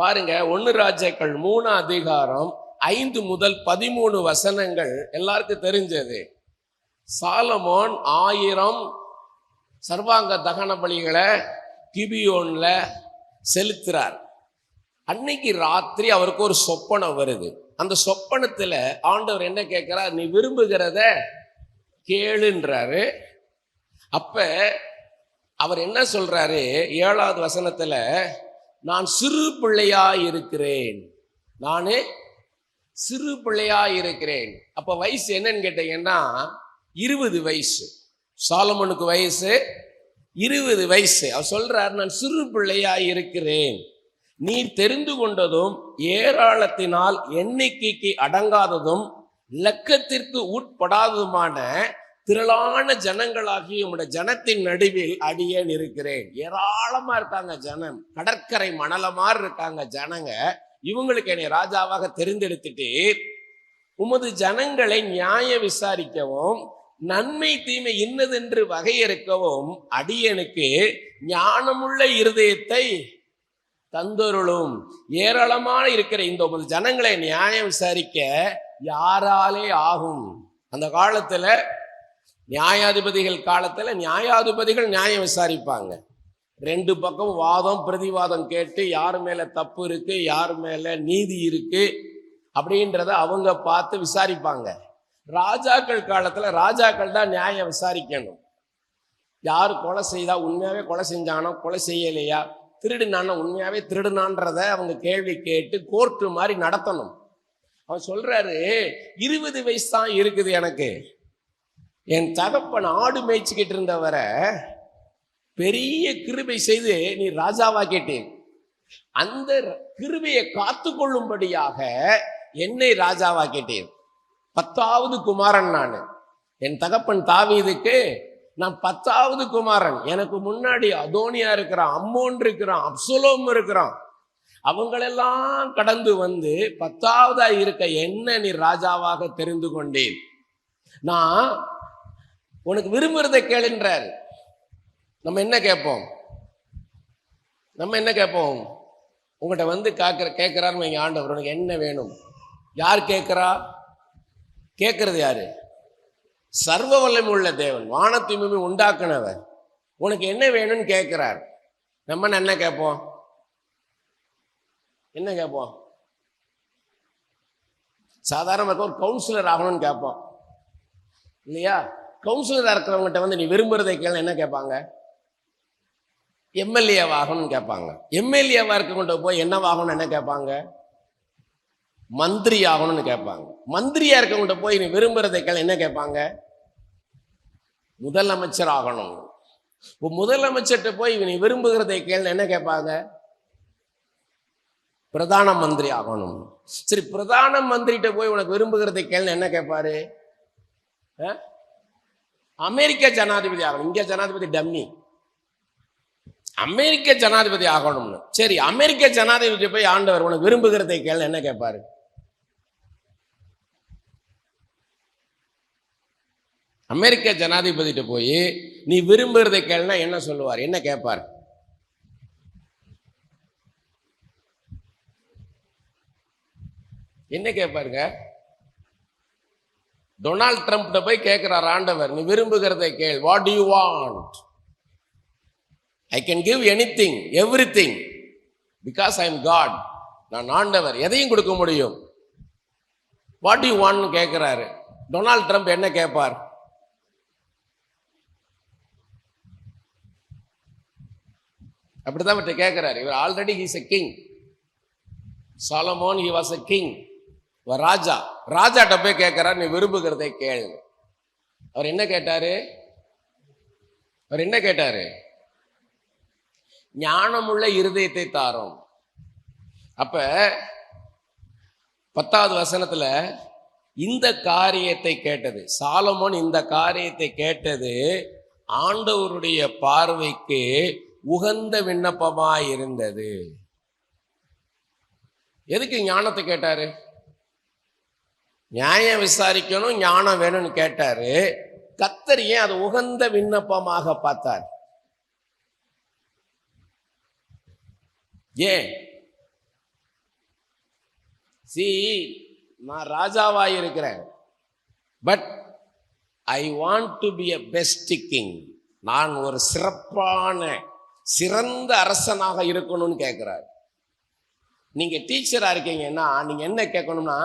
பாருங்க, 1 ராஜாக்கள் 3 அதிகாரம் 5 முதல் 13 வசனங்கள் எல்லாருக்கும் தெரிஞ்சது. சாலமோன் 1000 சர்வாங்க தகன பலிகளை கிபியோன்ல செலுத்துறார். அன்னைக்கு ராத்திரி அவருக்கு ஒரு சொப்பனம் வருது. அந்த சொப்பனத்துல ஆண்டவர் என்ன கேட்கிறார்? நீ விரும்புகிறத கேளுன்றாரு. அப்ப அவர் என்ன சொல்றாரு? 7வது வசனத்துல, நான் சிறு பிள்ளையாய் இருக்கிறேன், நானு சிறு பிள்ளையாய் இருக்கிறேன். அப்ப வயசு என்னன்னு கேட்டீங்கன்னா 20 வயசு. சாலமோனுக்கு வயசு 20 வயசு. அவர் சொல்றார், நான் சிறு பிள்ளையாய் இருக்கிறேன், நீர் தெரிந்து கொண்டதும் ஏராளத்தினால் எண்ணிக்கைக்கு அடங்காததும் லக்கத்திற்கு உட்படாததுமான திரளான ஜனங்களாகிய உம்முடைய ஜனத்தின் நடுவில் அடியேன் இருக்கிறேன். ஏராளமா இருக்காங்க ஜனம், கடற்கரை மணலமாறு இருக்காங்க ஜனங்க. இவங்களுக்கு என்னை ராஜாவாக தெரிந்தெடுத்துட்டீர். உமது ஜனங்களை நியாய விசாரிக்கவும் நன்மை தீமை இன்னதென்று வகையறுக்கவும் அடியனுக்கு ஞானமுள்ள இருதயத்தை தந்தருளும். ஏராளமான இருக்கிற இந்த உமது ஜனங்களை நியாயம் விசாரிக்க யாராலே ஆகும்? அந்த காலத்துல நியாயாதிபதிகள் காலத்துல நியாயாதிபதிகள் நியாயம் விசாரிப்பாங்க. 2 பக்கம் வாதம் பிரதிவாதம் கேட்டு யார் மேல தப்பு இருக்கு, யார் மேல நீதி இருக்கு அப்படின்றத அவங்க பார்த்து விசாரிப்பாங்க. ராஜாக்கள் காலத்துல ராஜாக்கள் தான் நியாயம் விசாரிக்கணும். யார் கொலை செய்தா உண்மையாவே கொலை செஞ்சானோ, கொலை செய்யலையா, திருடுனான உண்மையாவே திருடுனான்றத அவங்க கேள்வி கேட்டு கோர்ட்டு மாதிரி நடத்தணும். அவன் சொல்றாரு, 20 வயசு தான் இருக்குது எனக்கு. என் தகப்பன் ஆடு மேய்ச்சிக்கிட்டு இருந்தவரை பெரிய கிருபை செய்து நீ ராஜாவாக்கிட்டேன். அந்த கிருபையை காத்து கொள்ளும்படியாக என்னை ராஜாவாக்கிட்டேன். 10வது குமாரன் நான். என் தகப்பன் தாவீதுக்கு நான் 10வது குமாரன். எனக்கு முன்னாடி அதோனியா இருக்கிறான், அம்மோன் இருக்கிறான், அப்சலோம் இருக்கிறான். அவங்களெல்லாம் கடந்து வந்து 10வதா இருக்க என்ன நீ ராஜாவாக தெரிந்து கொண்டேன். நான் உனக்கு விரும்புறதை கேளுன்றார். நம்ம என்ன கேட்போம்? உங்கள்கிட்ட வந்து கேட்கிறாருன்னு வைங்க ஆண்டவர், உனக்கு என்ன வேணும்? யார் கேட்கிறா? கேட்கறது யாரு? சர்வ வல்லமை உள்ள தேவன், வானத்தையுமே உண்டாக்குனவர். உனக்கு என்ன வேணும்னு கேட்கிறார். நம்ம என்ன கேட்போம்? சாதாரணமாக ஒரு கவுன்சிலர் ஆகணும்னு கேட்போம் இல்லையா? கவுன்சிலராக இருக்கிறவங்ககிட்ட வந்து நீ விரும்புறதை கேள்வி என்ன கேட்பாங்க? எம்எல்ஏவாகணும்னு கேட்பாங்க. எம்எல்ஏவா இருக்கவங்கள்ட்ட போய் என்னவாகணும்னு என்ன கேட்பாங்க? மந்திரி ஆகணும்னு கேட்பாங்க. மந்திரியா இருக்கவங்கள்ட்ட போய் நீ விரும்புறதை கேள்வி என்ன கேட்பாங்க? முதலமைச்சர் ஆகணும். முதலமைச்சர்கிட்ட போய் நீ விரும்புகிறதை கேள்வி என்ன கேட்பாங்க? பிரதான மந்திரி ஆகணும். சரி, பிரதான மந்திரிகிட்ட போய் உனக்கு விரும்புகிறதை கேள்வி என்ன கேட்பாரு? அமெரிக்க ஜனாதிபதி ஆகணும். இங்க ஜனாதிபதி டம்மி, அமெரிக்க ஜனாதிபதி ஆகணும்னு. சரி, அமெரிக்க ஜனாதிபதி போய் ஆண்டவர் உனக்கு விரும்புகிறதை கேள்வி என்ன கேட்பாரு? அமெரிக்க ஜனாதிபதிட்ட போய் நீ விரும்புகிறதை கேள்னா என்ன சொல்லுவார்? என்ன கேட்பார்? என்ன கேட்பாருங்க? டொனால்ட் ட்ரம்ப்ட போய் கேட்கிறார் ஆண்டவர், நீ விரும்புகிறதை கேள். What do you want? I can give anything everything because I am God. நான் ஆண்டவர், எதையும் கொடுக்க முடியும். வாட் டு யூ வாண்ட் கேட்கிறாரு. டொனால்ட் ட்ரம்ப் என்ன கேட்பார்? அப்படிதான் கேட்கிறார். இவர் already he is a king. Solomon he was a king, ராஜா. ராஜாட்ட போய் கேட்கிறார், நீ விரும்புகிறதை கேள். அவர் என்ன கேட்டாரு? ஞானமுள்ள இருதயத்தை தாரும். அப்ப 10வது வசனத்துல இந்த காரியத்தை கேட்டது சாலமோன். இந்த காரியத்தை கேட்டது ஆண்டவருடைய பார்வைக்கு உகந்த விண்ணப்பமாய் இருந்தது. எதுக்கு ஞானத்தை கேட்டாரு? நியாயம் விசாரிக்கணும், ஞானம் வேணும்னு கேட்டாரு. கர்த்தர் ஏன் அது உகந்த விண்ணப்பமாக பார்த்தார்? ஏன்? நான் ராஜாவாய் இருக்கிறேன், but I want to be a best king. நான் ஒரு சிறந்த அரசனாக இருக்கணும்னு கேட்கிறார். நீங்க டீச்சரா இருக்கீங்கன்னா நீங்க என்ன கேட்கணும்னா,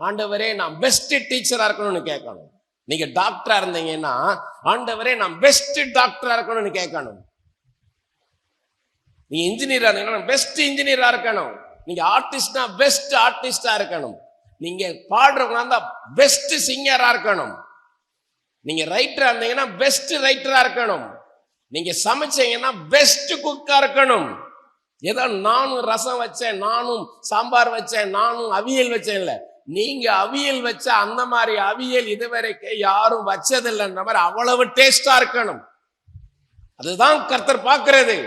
ஆண்டவரே நான் பெஸ்ட் டீச்சரா இருக்கணும்னு கேட்கணும். நீங்க டாக்டரா இருந்தீங்கன்னா, ஆண்டவரே நான் பெஸ்ட் டாக்டரா இருக்கணும்னு கேட்கணும். நீங்க இன்ஜினியரா இருந்தீங்கன்னா பெஸ்ட் இன்ஜினியரா இருக்கணும். நீங்க ஆர்டிஸ்ட்னா பெஸ்ட் ஆர்டிஸ்டா இருக்கணும். நீங்க பாடுறவங்க பெஸ்ட் சிங்கரா இருக்கணும். நீங்க ரைட்டரா இருந்தீங்கன்னா பெஸ்ட் ரைட்டரா இருக்கணும். நீங்க சமைச்சீங்கன்னா பெஸ்ட் குக்கா இருக்கணும். ஏதோ நானும் ரசம் வச்சேன், நானும் சாம்பார் வச்சேன், நானும் அவியல் வச்சேன் இல்ல. நீங்க அவியல் வச்ச அந்த மாதிரி அவியல் இதுவரைக்கும் யாரும் வச்சதில்லைன்ற மாதிரி அவ்வளவு டேஸ்டா இருக்கணும். அதுதான் கர்த்தர் பார்க்கிறது.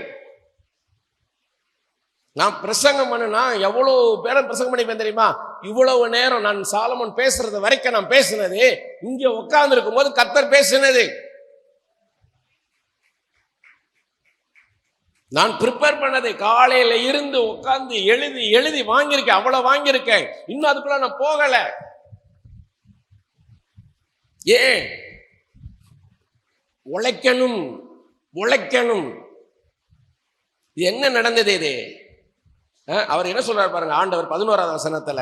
நான் பிரசங்கம் பண்ணுனா எவ்வளவு பேரை பிரசங்கம் பண்ணிப்பேன் தெரியுமா? இவ்வளவு நேரம் நான் சாலமோன் பேசுறது வரைக்கும் நான் பேசினது, இங்க உட்கார்ந்து இருக்கும் போது கர்த்தர் பேசினது. நான் ப்ரிப்பேர் பண்ணதை காலையில இருந்து உட்கார்ந்து எழுதி வாங்கியிருக்கேன். அவ்வளவு வாங்கியிருக்கேன். இன்னும் அதுக்குள்ள நான் போகல. ஏன்? உழைக்கணும். என்ன நடந்தது? இது அவர் என்ன சொல்றாரு பாருங்க. ஆண்டவர் 11வது வசனத்துல,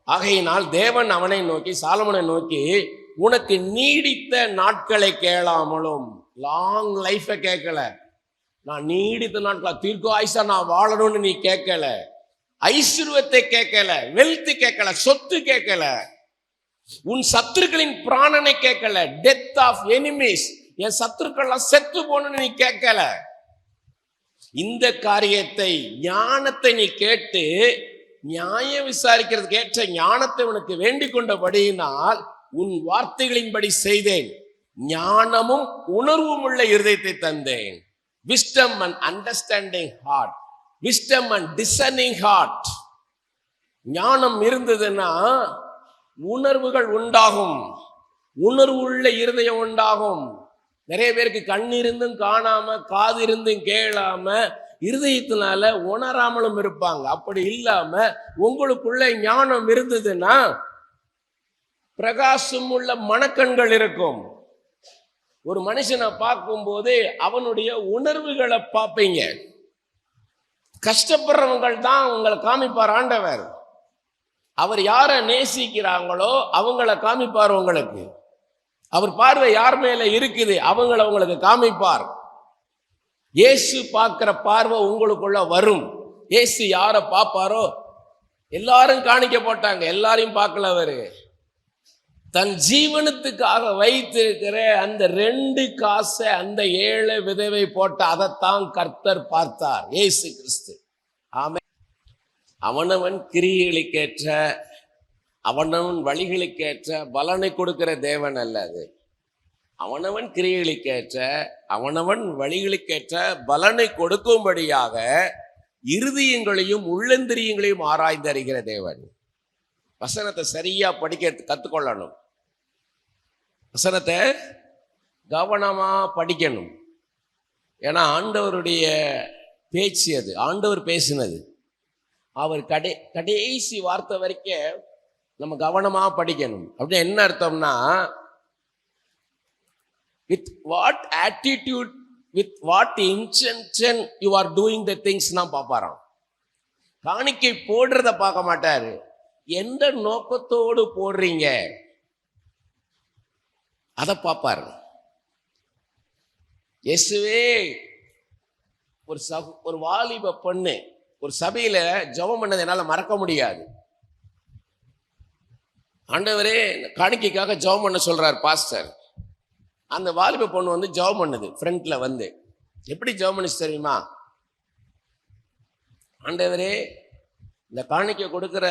ஆகையினால் தேவன் அவனை நோக்கி, சாலமோனை நோக்கி, உனக்கு நீடித்த நாட்களை கேளாமலும், லாங் லைஃப கேட்கல, நான் நீடித்த நாட்களா தீர்க்க ஆயுசா நான் வாழணும்னு நீ கேட்கல, ஐஸ்வர்யத்தை கேட்கல, வெல்த் கேட்கல, சொத்து கேட்கல, உன் சத்துருக்களின் பிராணனை கேட்கல, டெத் ஆஃப் எனிமீஸ், என் சத்துருக்கள்லாம் செத்து போகணும்னு நீ கேட்கல. இந்த காரியத்தை, ஞானத்தை நீ கேட்டு நியாயம் விசாரிக்கிறதுக்கு ஏற்ற ஞானத்தை உனக்கு வேண்டிக் கொண்டபடியினால் உன் வார்த்தைகளின்படி செய்தேன். ஞானமும் உணர்வும் உள்ள இருதயத்தை தந்தேன். Wisdom and understanding heart, wisdom and discerning heart. ஞானம் இருந்ததுன்னா உணர்வுகள் உண்டாகும், உணர்வு உள்ள இருதயம் உண்டாகும். நிறைய பேருக்கு கண் இருந்தும் காணாம, காது இருந்தும் கேளாம, இருதயத்தினால உணராமலும் இருப்பாங்க. அப்படி இல்லாம உங்களுக்குள்ள ஞானம் இருந்ததுன்னா பிரகாசம் உள்ள மனக்கண்கள் இருக்கும். ஒரு மனுஷனை பார்க்கும் போது அவனுடைய உணர்வுகளை பார்ப்பீங்க. கஷ்டப்படுறவங்கள் தான் உங்களை காமிப்பார் ஆண்டவர். அவர் யாரை நேசிக்கிறாங்களோ அவங்கள காமிப்பார் உங்களுக்கு. அவர் பார்வை யார் மேல இருக்குது அவங்கள உங்களுக்கு காமிப்பார். இயேசு பார்க்கிற பார்வை உங்களுக்குள்ள வரும். இயேசு யாரை பார்ப்பாரோ, எல்லாரும் காணிக்க போட்டாங்க, எல்லாரையும் பார்க்கல. அவரு தன் ஜீவனத்துக்காக வைத்திருக்கிற அந்த 2 காசை அந்த 7 விதவை போட்ட அதைத்தான் கர்த்தர் பார்த்தார், இயேசு கிறிஸ்து. ஆமென். அவனவன் கிரியைகளுக்கேற்ற, அவனவன் வழிகளுக்கேற்ற பலனை கொடுக்கிற தேவன் அல்ல அது. அவனவன் கிரியைகளுக்கேற்ற, அவனவன் வழிகளுக்கேற்ற பலனை கொடுக்கும்படியாக இருதயங்களையும் உள்ளந்திரியங்களையும் ஆராய்ந்து அறிகிற தேவன். வசனத்தை சரியா படிக்க கத்துக்கொள்ளணும். வசனத்தை கவனமா படிக்கணும். ஏன்னா ஆண்டவருடைய பேச்சு அது, ஆண்டவர் பேசினது. அவர் கடைசி வார்த்தை வரைக்கும் நம்ம கவனமா படிக்கணும். அப்படின்னு என்ன அர்த்தம்னா, with what attitude, with what intention you are doing the things தான் பார்ப்பாராம். காணிக்கை போடுறத பார்க்க மாட்டாரு, எந்த நோக்கத்தோடு போடுறீங்க அதை பார்ப்பாரு. இயேசுவே ஒரு வாலிப பொண்ணு ஒரு சபையில ஜெபம் பண்ணதை என்னால மறக்க முடியாது. ஆண்டவரே காணிக்கைக்காக ஜெபம் பண்ண சொல்றார் பாஸ்டர். அந்த வாலிப பொண்ணு வந்து ஜெபம் பண்ணுது ஃப்ரண்ட்ல வந்து. எப்படி ஜெபம் பண்ணுச்சு தெரியுமா? ஆண்டவரே இந்த காணிக்கை கொடுக்கிற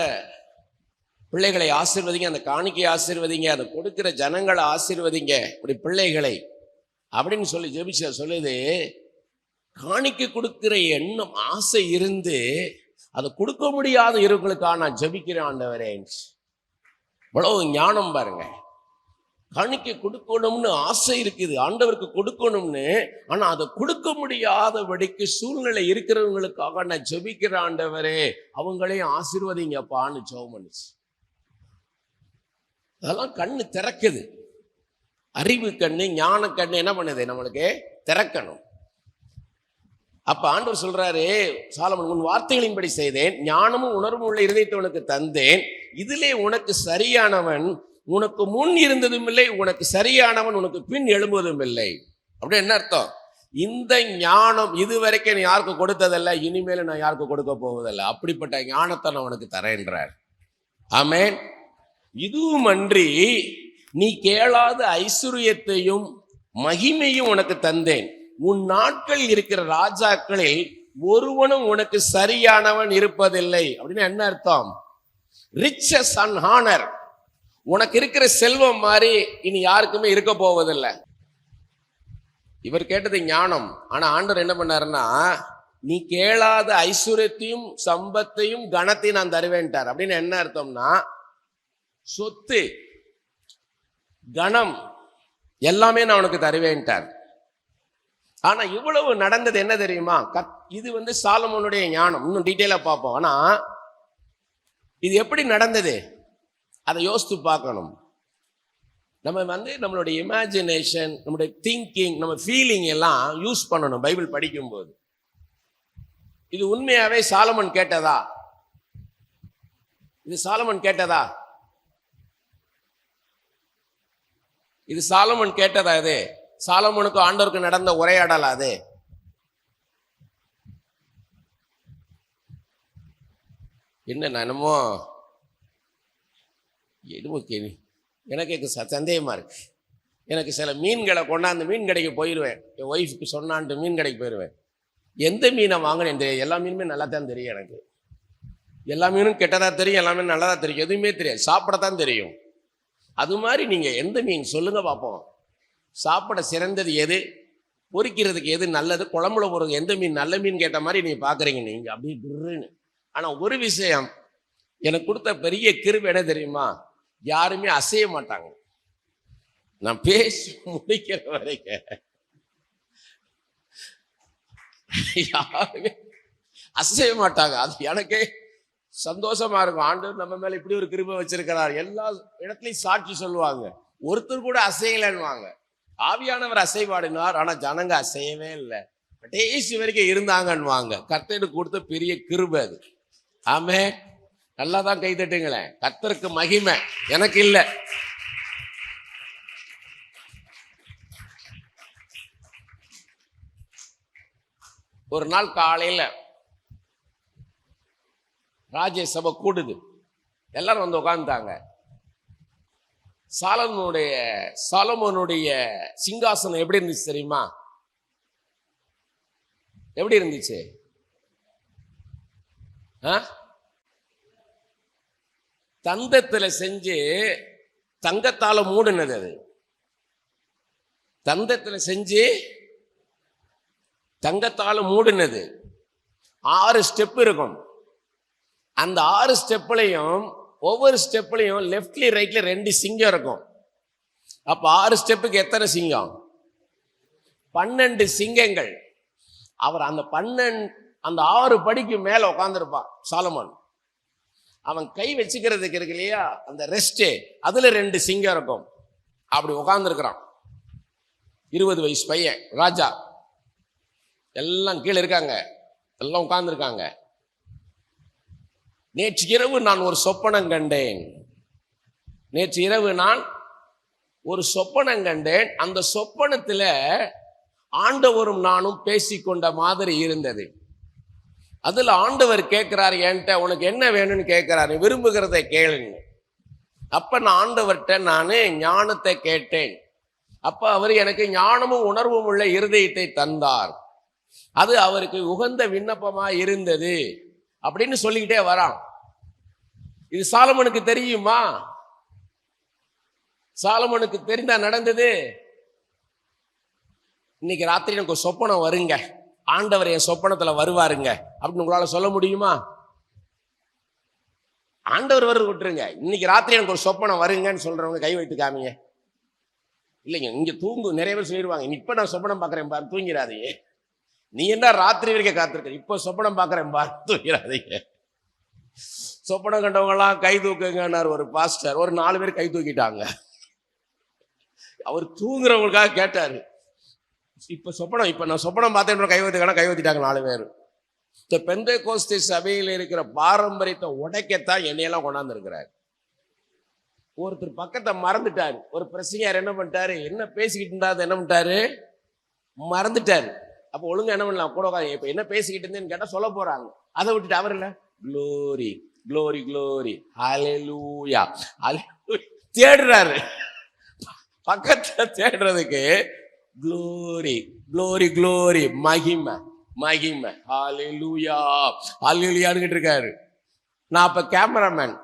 பிள்ளைகளை ஆசீர்வதிங்க, அந்த காணிக்கையை ஆசீர்வதிங்க, அதை கொடுக்கிற ஜனங்களை ஆசீர்வதிங்க, இப்படி பிள்ளைகளை அப்படின்னு சொல்லி ஜெபிச்ச சொல்லுது. காணிக்கை கொடுக்கிற எண்ணம், ஆசை இருந்து அதை கொடுக்க முடியாத இவர்களுக்காக நான் ஜெபிக்கிறேன் ஆண்டவரே. இவ்வளவு ஞானம் பாருங்க. காணிக்கை கொடுக்கணும்னு ஆசை இருக்குது, ஆண்டவருக்கு கொடுக்கணும்னு. ஆனா அதை கொடுக்க முடியாதபடிக்கு சூழ்நிலை இருக்கிறவங்களுக்காக நான் ஜெபிக்கிற ஆண்டவரே, அவங்களையும் ஆசீர்வதிங்கப்பான்னு ஜெபம் பண்ணுச்சு. அதெல்லாம் கண்ணு திறக்குது. அறிவு கண்ணு, ஞான கண்ணு என்ன பண்ணுது? நம்மளுக்கு திறக்கணும். அப்ப ஆண்டவர் சொல்றாரு, சாலமன் உன் வார்த்தைகளின்படி செய்தேன், ஞானமும் உணர்வும் உள்ள இருதயத்தை உனக்கு தந்தேன், இதிலே உனக்கு சரியானவன் உனக்கு முன் இருந்ததும் இல்லை, உனக்கு சரியானவன் உனக்கு பின் எழும்புவதும் இல்லை. அப்படி என்ன அர்த்தம்? இந்த ஞானம் இதுவரைக்கும் நீ யாருக்கு கொடுத்ததில்லை, இனிமேல நான் யாருக்கு கொடுக்க போவதில்லை. அப்படிப்பட்ட ஞானத்தை நான் உனக்கு தரேன்றார். ஆமென். இதுவும் அன்றி நீ கேளாத ஐஸ்வர்யத்தையும் மகிமையும் உனக்கு தந்தேன், உன் நாட்கள் இருக்கிற ராஜாக்களில் ஒருவனும் உனக்கு சரியானவன் இருப்பதில்லை. அப்படின்னு என்ன அர்த்தம்? ரிச்சஸ் அண்ட் ஹானர், உனக்கு இருக்கிற செல்வம் மாதிரி இனி யாருக்குமே இருக்க போவதில்லை. இவர் கேட்டது ஞானம். ஆனா ஆண்டவர் என்ன பண்ணாருன்னா, நீ கேளாத ஐஸ்வர்யத்தையும் சம்பத்தையும் கனத்தையும் நான் தருவேன்ட்டார். அப்படின்னு என்ன அர்த்தம்னா, சொத்து கணம் எல்லாமே நான் உனக்கு தருவேன்ட்டார். ஆனா இவ்வளவு நடந்தது என்ன தெரியுமா? இது சாலமோனுடைய ஞானம். இன்னும் டீட்டெயிலா பார்ப்போம். ஆனா இது எப்படி நடந்தது அதை யோசித்து பார்க்கணும். நம்ம நம்மளுடைய இமேஜினேஷன், நம்மளுடைய திங்கிங், நம்ம ஃபீலிங் எல்லாம் யூஸ் பண்ணணும் பைபிள் படிக்கும்போது. இது உண்மையாவே சாலமன் கேட்டதா? இது சாலமன் கேட்டதா? இது சாலமன் கேட்டதா? இது சாலமோனுக்கு ஆண்டவருக்கு நடந்த உரையாடலா? அது என்ன என்னமோ எனக்கு சந்தேகமா இருக்கு. எனக்கு சில மீன்களை கொண்டாந்து மீன் கடைக்கு போயிடுவேன், என் ஒய்ஃபுக்கு சொன்னான்ட்டு மீன் கடைக்கு போயிடுவேன். எந்த மீனை வாங்கினேன் தெரியாது, எல்லா மீனுமே நல்லா தான் தெரியும். எனக்கு எல்லா மீனும் கெட்டதா தெரியும், எல்லாமே நல்லதா தெரியும், எதுவுமே தெரியாது, சாப்பிடத்தான் தெரியும். அது மாதிரி நீங்க எந்த மீன் சொல்லுங்க பார்ப்போம். சாப்பிட சிறந்தது எது, பொரிக்கிறதுக்கு எது நல்லது, குழம்புல போறது எந்த மீன் நல்ல மீன் கேட்ட மாதிரி நீங்க பாக்குறீங்க நீங்க அப்படி குருன்னு. ஆனா ஒரு விஷயம் எனக்கு கொடுத்த பெரிய கிருபை என்ன தெரியுமா? யாருமே அசைய மாட்டாங்க. நான் பேசி முடிக்கிற வரைக்கும் யாருமே அசைய மாட்டாங்க. அது எனக்கே சந்தோஷமா இருக்கும். ஆண்டவர் நம்ம மேல இப்படி ஒரு கிருபை வச்சிருக்கிறார். எல்லா இடத்துலயும் சாட்சி சொல்லுவாங்க, ஒருத்தர் கூட அசையலன்னுவாங்க. ஆவியானவர் அசைவாடினார், ஆனா ஜனங்க அசையவே இல்லை, கடைசி வரைக்கும் இருந்தாங்கன்னுவாங்க. கர்த்தருக்கு கொடுத்த பெரிய கிருபை அது. ஆமே, நல்லா தான் கை தட்டுங்களேன். கர்த்தருக்கு மகிமை, எனக்கு இல்லை. ஒரு நாள் காலையில ராஜ்யசபை கூடுது, எல்லாரும் வந்து உட்கார்ந்துட்டாங்க. சாலமோனுடைய சிங்காசனம் எப்படி இருந்துச்சு தெரியுமா? எப்படி இருந்துச்சு? தந்தத்துல செஞ்சு தங்கத்தால மூடுனது. அது தந்தத்துல செஞ்சு தங்கத்தால மூடுனது. 6 ஸ்டெப் இருக்கும். அந்த 6 ஸ்டெப்லையும் ஒவ்வொரு ஸ்டெப்லையும் லெஃப்ட்லி ரைட்ல 2 சிங்கம் இருக்கும். அப்ப 6 ஸ்டெப்புக்கு எத்தனை சிங்கம்? 12 சிங்கங்கள். அவர் அந்த 6 படிக்கு மேல உட்கார்ந்துருப்பான் சாலமோன். அவன் கை வச்சுக்கிறதுக்கு இருக்கு இல்லையா, அந்த ரெஸ்ட், அதுல 2 சிங்கம் இருக்கும். அப்படி உட்கார்ந்துருக்கிறான். 20 வயசு பையன், ராஜா. எல்லாம் கீழே இருக்காங்க, எல்லாம் உட்கார்ந்துருக்காங்க. நேற்று இரவு நான் ஒரு சொப்பனம் கண்டேன். நேற்று இரவு நான் ஒரு சொப்பனம் கண்டேன். அந்த சொப்பனத்துல ஆண்டவரும் நானும் பேசிக்கொண்ட மாதிரி இருந்தது. அதுல ஆண்டவர் கேட்கிறார் என்கிட்ட, உனக்கு என்ன வேணும்னு கேட்கிறாரு, விரும்புகிறதை கேளுன்னு. அப்ப நான் ஆண்டவர்கிட்ட நான் ஞானத்தை கேட்டேன். அப்ப அவர் எனக்கு ஞானமும் உணர்வும் உள்ள இருதயத்தை தந்தார். அது அவருக்கு உகந்த விண்ணப்பமா இருந்தது அப்படின்னு சொல்லிக்கிட்டே வரான். இது சாலமோனுக்கு தெரியுமா? சாலமோனுக்கு தெரிந்தா நடந்தது? இன்னைக்கு ராத்திரி எனக்கு ஒரு சொப்பனம் வருங்க, ஆண்டவர் என் சொப்பனத்துல வருவாருங்க அப்படின்னு உங்களால சொல்ல முடியுமா? ஆண்டவர் வருது விட்டுருங்க, இன்னைக்கு ராத்திரி எனக்கு ஒரு சொப்பனம் வருங்கன்னு சொல்றவங்க கை வைத்து காமிங்க. இல்லைங்க, இங்க தூங்கு. நிறைய பேர் சொல்லிடுவாங்க, இப்ப நான் சொப்பனம் பாக்குறேன் பாரு, தூங்கிறாதீங்க. நீ என்ன ராத்திரி வரைக்கும் காத்திருக்க, இப்ப சொப்பனம் பாக்குறேன் பாரு, தூங்கிறாதீங்க. சொப்பனம் கண்டவங்க எல்லாம் கை தூக்குங்கன்னார் ஒரு பாஸ்டர். ஒரு 4 பேர் கை தூக்கிட்டாங்க. அவர் தூங்குறவங்களுக்காக கேட்டாரு, இப்ப சொப்பனம், இப்ப நான் சொப்பனம் பார்த்தேன் கை வைத்திட்டாங்க 4 பேர். இந்த பெந்தேகோஸ்தே சபையில் இருக்கிற பாரம்பரியத்தை உடைக்கத்தான் என்னையெல்லாம் கொண்டாந்து இருக்கிறார். ஒருத்தர் பக்கத்தை மறந்துட்டாரு. ஒரு பிரசங்கியார் என்ன பண்ணிட்டாரு, என்ன பேசிக்கிட்டு இருந்தா என்ன பண்ணிட்டாரு, மறந்துட்டாரு. அப்ப ஒழுங்கா என்ன பண்ணலாம், கூட இப்ப என்ன பேசிக்கிட்டு இருந்தேன்னு கேட்டா சொல்ல போறாங்க. அதை விட்டுட்டு அவர் இல்ல, க்ளோரி க்ளோரி க்ளோரி ஹல்லேலூயா தேடுறாரு. பக்கத்துல தேடுறதுக்கு க்ளோரி க்ளோரி க்ளோரி மகிமை மகிமை ஹல்லேலூயா ஹல்லேலூயான்னு இருக்காரு. நான் அப்ப கேமராமேன்,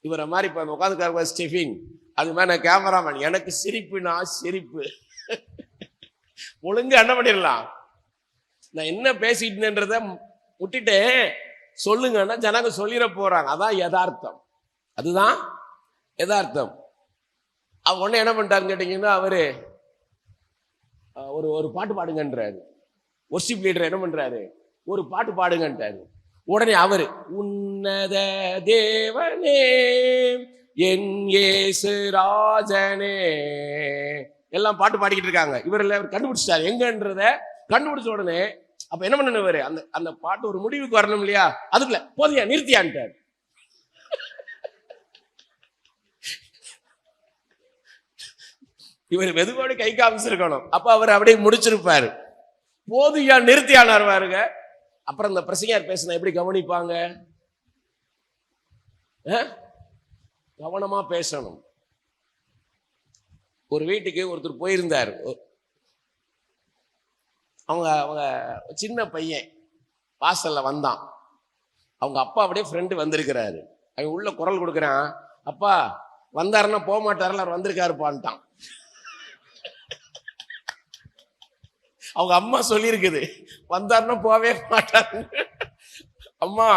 இவரை மாதிரி இப்ப உட்காந்துக்காரு ஸ்டெஃபின், அது மாதிரி நான் கேமராமேன். எனக்கு சிரிப்புனா சிரிப்பு. ஒழுங்கு என்ன பண்ணிடலாம், நான் என்ன பேசிட்டேன்றத விட்டுட்டு சொல்லுங்கன்னா ஜனங்க சொல்லிட போறாங்க. அதான் யதார்த்தம், அதுதான் யதார்த்தம். அவ உடனே என்ன பண்ணிட்டாருன்னு கேட்டீங்கன்னா, அவரு ஒரு பாட்டு பாடுங்கன்றாரு. வொர்ஷிப் லீடர் என்ன பண்றாரு, ஒரு பாட்டு பாடுங்கன்றாரு. உடனே அவரு, உன்னத தேவனே என் இயேசு ராஜனே, எல்லாம் பாட்டு பாடிக்கிட்டு இருக்காங்க. இவர் கண்டுபிடிச்சிட்டாரு எங்கன்றத. கண்டுபிடிச்ச உடனே அப்ப என்ன பண்ணு, அந்த பாட்டு ஒரு முடிவுக்கு வரணும் இல்லையா, அதுக்குள்ள போதியா நிறுத்தியான்ட்டார். இவர் மெதுவோடு கை காமிச்சிருக்கணும், அப்ப அவர் அப்படியே முடிச்சிருப்பாரு. போதியா நிறுத்தியானார் பாருங்க. அப்புறம் இந்த பிரசங்கியார் பேசினா எப்படி கவனிப்பாங்க, கவனமா பேசணும். ஒரு வீட்டுக்கு ஒருத்தர் போயிருந்தார். அவங்க சின்ன பையன் வாசல்ல வந்தான். அவங்க அப்பா அப்படியே ஃப்ரெண்டு வந்திருக்கிறாரு. அவன் உள்ள குரல் கொடுக்குறான், அப்பா வந்தாருன்னா போக மாட்டாருல, அவர் வந்திருக்காருப்பான்ட்டான். அவங்க அம்மா சொல்லியிருக்குது, வந்தாருன்னா போவே மாட்டாரு. அம்மா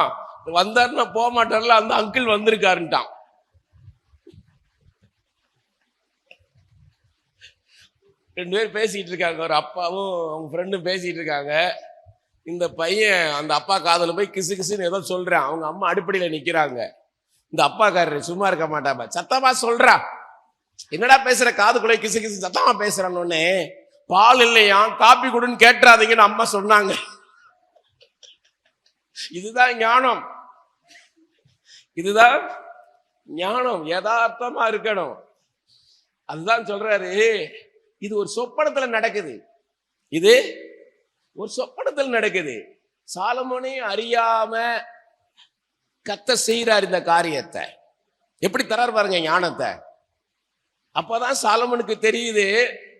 வந்தாருன்னா போக மாட்டாருல, அந்த அங்கிள் வந்திருக்காருன்ட்டான். ரெண்டு பேர் பேசிட்டு இருக்காங்க, ஒரு அப்பாவும் அவங்க ஃப்ரெண்டும் பேசிட்டு இருக்காங்க. இந்த பையன் அந்த அப்பா காதுல போய் கிசு கிசுன்னு ஏதோ சொல்றான். அவங்க அம்மா அடிப்படையில நிக்கிறாங்க. இந்த அப்பாக்காரரு சும்மா இருக்க மாட்டாப்பா, சத்தமா சொல்றா, என்னடா பேசுற, காதுக்குள்ளே கிசு கிசு சத்தமா பேசுறான்னு. பால் இல்லையா, காப்பி கொடுன்னு கேட்டுறாதீங்கன்னு அம்மா சொன்னாங்க. இதுதான் ஞானம், இதுதான் ஞானம். யதார்த்தமா இருக்கணும். அதுதான் சொல்றாரு, இது ஒரு சொப்பனத்துல நடக்குது, இது ஒரு சொப்பனத்தில் நடக்குது. சாலமோனே அறியாம கர்த்தர் செய்கிறார் இந்த காரியத்தை. எப்படி தரார் பாருங்க ஞானத்தை. அப்பதான் சாலமோனுக்கு தெரியுது,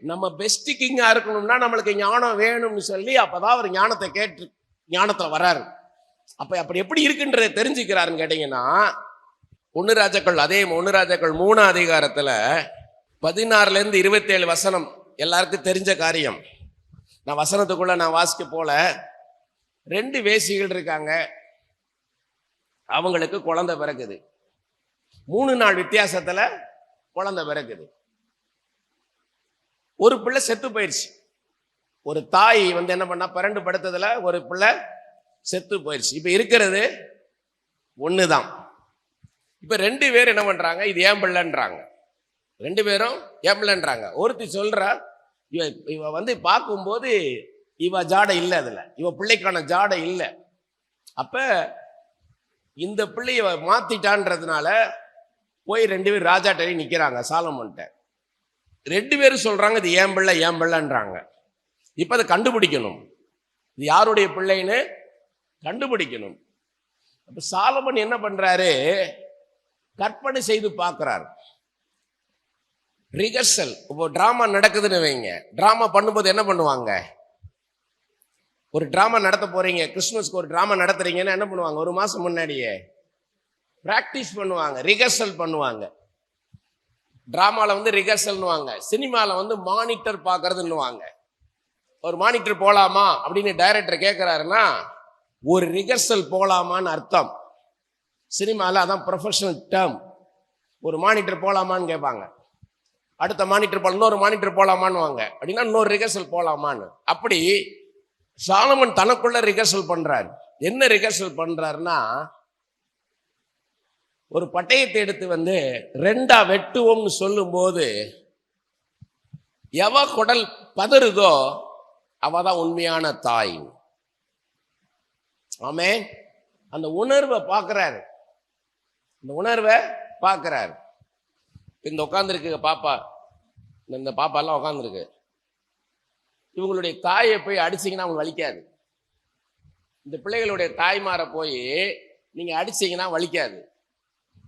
நம்ம பெஸ்ட் கிங்கா இருக்கணும்னா நம்மளுக்கு ஞானம் வேணும்னு சொல்லி அப்பதான் அவர் ஞானத்தை கேட்டு ஞானத்துல வர்றாரு. அப்படி எப்படி இருக்குன்றதை தெரிஞ்சுக்கிறாருன்னு கேட்டீங்கன்னா, 1 ராஜாக்கள், அதே 1 ராஜாக்கள் 3ஆம் அதிகாரத்துல 16 - 27 வசனம் எல்லாருக்கும் தெரிஞ்ச காரியம். நான் வசனத்துக்குள்ள நான் வாசிக்க போல. 2 வேசிகள் இருக்காங்க, அவங்களுக்கு குழந்தை பிறக்குது. 3 நாள் வித்தியாசத்துல குழந்தை பிறக்குது. ஒரு பிள்ளை செத்து போயிடுச்சு. ஒரு தாய் என்ன பண்ணா, பிறண்டு படுத்ததுல ஒரு பிள்ளை செத்து போயிடுச்சு. இப்ப இருக்கிறது ஒண்ணுதான். இப்ப 2 பேர் என்ன பண்றாங்க, இது ஏன் பிள்ளைன்றாங்க. 2 பேரும் ஏன் பிள்ளைன்றாங்க. ஒருத்தி சொல்றா, இவ பார்க்கும்போது இவ ஜாடை இல்லை, அதுல இவ பிள்ளைக்கான ஜாடை இல்லை. அப்ப இந்த பிள்ளைய மாத்திட்டான்றதுனால போய் 2 பேர் ராஜாட்ட நிக்கிறாங்க, சாலமோன்ட்ட. 2 பேரும் சொல்றாங்க இது ஏன் பிள்ளை ஏன் பிள்ளைன்றாங்க. இப்ப அதை கண்டுபிடிக்கணும், இது யாருடைய பிள்ளைன்னு கண்டுபிடிக்கணும். அப்ப சாலமோன் என்ன பண்றாரு, கற்பனை செய்து பார்க்கிறார். ரிகர்சல். இப்போ டிராமா நடக்குதுன்னு வைங்க, டிராமா பண்ணும்போது என்ன பண்ணுவாங்க, ஒரு டிராமா நடத்த போறீங்க, கிறிஸ்துமஸ்க்கு ஒரு டிராமா நடத்துறீங்கன்னா என்ன பண்ணுவாங்க, 1 மாசம் முன்னாடியே பிராக்டிஸ் பண்ணுவாங்க, ரிகர்சல் பண்ணுவாங்க. டிராமால ரிகர்சல்னுவாங்க, சினிமால மானிட்டர் பார்க்கறதுன்னுவாங்க. ஒரு மானிட்டர் போலாமா அப்படின்னு டைரக்டர் கேட்கிறாருன்னா ஒரு ரிகர்சல் போலாமான்னு அர்த்தம். சினிமால அதான் ப்ரொஃபஷனல் டேர்ம். ஒரு மானிட்டர் போலாமான்னு கேட்பாங்க. அடுத்த மானிட்டர் போல இன்னொரு மானிட்டர் போலாமான்னு வாங்க, அப்படின்னா இன்னொரு ரிஹர்சல் போலாமான்னு. அப்படி சாலமன் தனக்குள்ள ரிஹர்சல் பண்றாரு. என்ன ரிஹர்சல் பண்றாருன்னா, ஒரு பட்டயத்தை எடுத்து வந்து 2ஆ வெட்டுவோம்னு சொல்லும் போது எவ குடல் பதறுதோ அவதான் உண்மையான தாய். ஆமே. அந்த உணர்வை பார்க்கிறாரு, இந்த உணர்வை பார்க்கிறாரு. இந்த உட்காந்துருக்கு பாப்பா, இந்த பாப்பா எல்லாம் உட்காந்துருக்கு, இவங்களுடைய தாயை போய் அடிச்சிங்கன்னா அவங்க வலிக்காது. இந்த பிள்ளைகளுடைய தாய்மாரை போய் நீங்க அடிச்சீங்கன்னா வலிக்காது.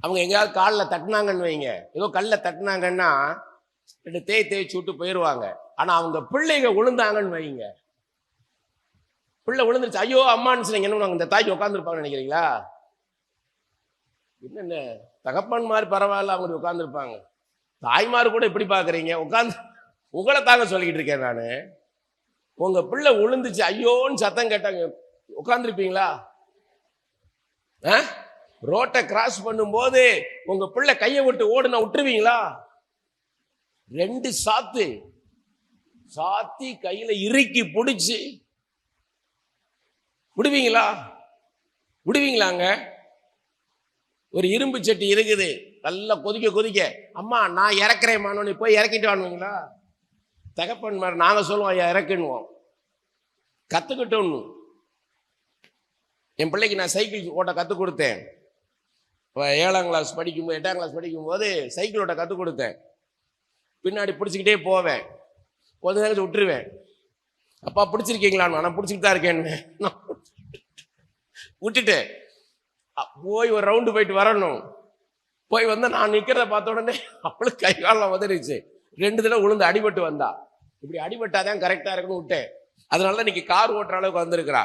அவங்க எங்கேயாவது காலில் தட்டினாங்கன்னு வைங்க, ஏதோ கல்ல தட்டினாங்கன்னா 2 தேய்ச்சி விட்டு போயிடுவாங்க. ஆனா அவங்க பிள்ளைங்க விழுந்தாங்கன்னு வைங்க, பிள்ளை விழுந்துருச்சு, ஐயோ அம்மான்னு சொன்னீங்க, என்ன இந்த தாய்க்கு உட்காந்துருப்பாங்கன்னு நினைக்கிறீங்களா? என்னென்ன தகப்பன் மாதிரி பரவாயில்ல, அவங்க உட்காந்துருப்பாங்க. தாய்மார் கூட இப்படி பாக்குறீங்க, உட்காந்து உங்களை தாங்க சொல்லிக்கிட்டு இருக்கேன் நான். உங்க பிள்ளை விழுந்துச்சு ஐயோன்னு சத்தம் கேட்டாங்க, உட்காந்துருப்பீங்களா? ரோட்டை கிராஸ் பண்ணும் போது உங்க பிள்ளை கையை விட்டு ஓடுனா விட்டுருவீங்களா? 2 சாத்தி கையில இறுக்கி பிடிச்சு விடுவீங்களா? விடுவீங்களாங்க? ஒரு இரும்பு சட்டி இருக்குது, நல்லா கொதிக்க அம்மா நான் இறக்குறேன் போய் இறக்கிட்டு வாங்குவீங்களா? தகப்பன் மாதிரி நாங்க சொல்லுவோம் ஐயா இறக்குன்னுவோம். கத்துக்கிட்டோம். என் பிள்ளைக்கு நான் சைக்கிள் ஓட்ட கற்றுக் கொடுத்தேன். 7ஆம் கிளாஸ் படிக்கும்போது 8ஆம் கிளாஸ் படிக்கும்போது சைக்கிள் ஓட்ட கற்றுக் கொடுத்தேன். பின்னாடி பிடிச்சிக்கிட்டே போவேன், கொஞ்ச நேரத்தை விட்டுருவேன். அப்பா பிடிச்சிருக்கீங்களான்னு, நான் பிடிச்சிக்கிட்டு தான் இருக்கேன்னு விட்டுட்டு போய் ஒரு ரவுண்டு போயிட்டு வரணும். போய் வந்து நான் நிற்கிறத பார்த்த உடனே அவளுக்கு கை காலம் உதறிச்சு. 2 தடவை விழுந்து அடிபட்டு வந்தா. இப்படி அடிபட்டாதான் கரெக்டா இருக்குன்னு விட்டேன். அதனாலதான் இன்னைக்கு கார் ஓட்டுற அளவுக்கு வந்திருக்கிறா.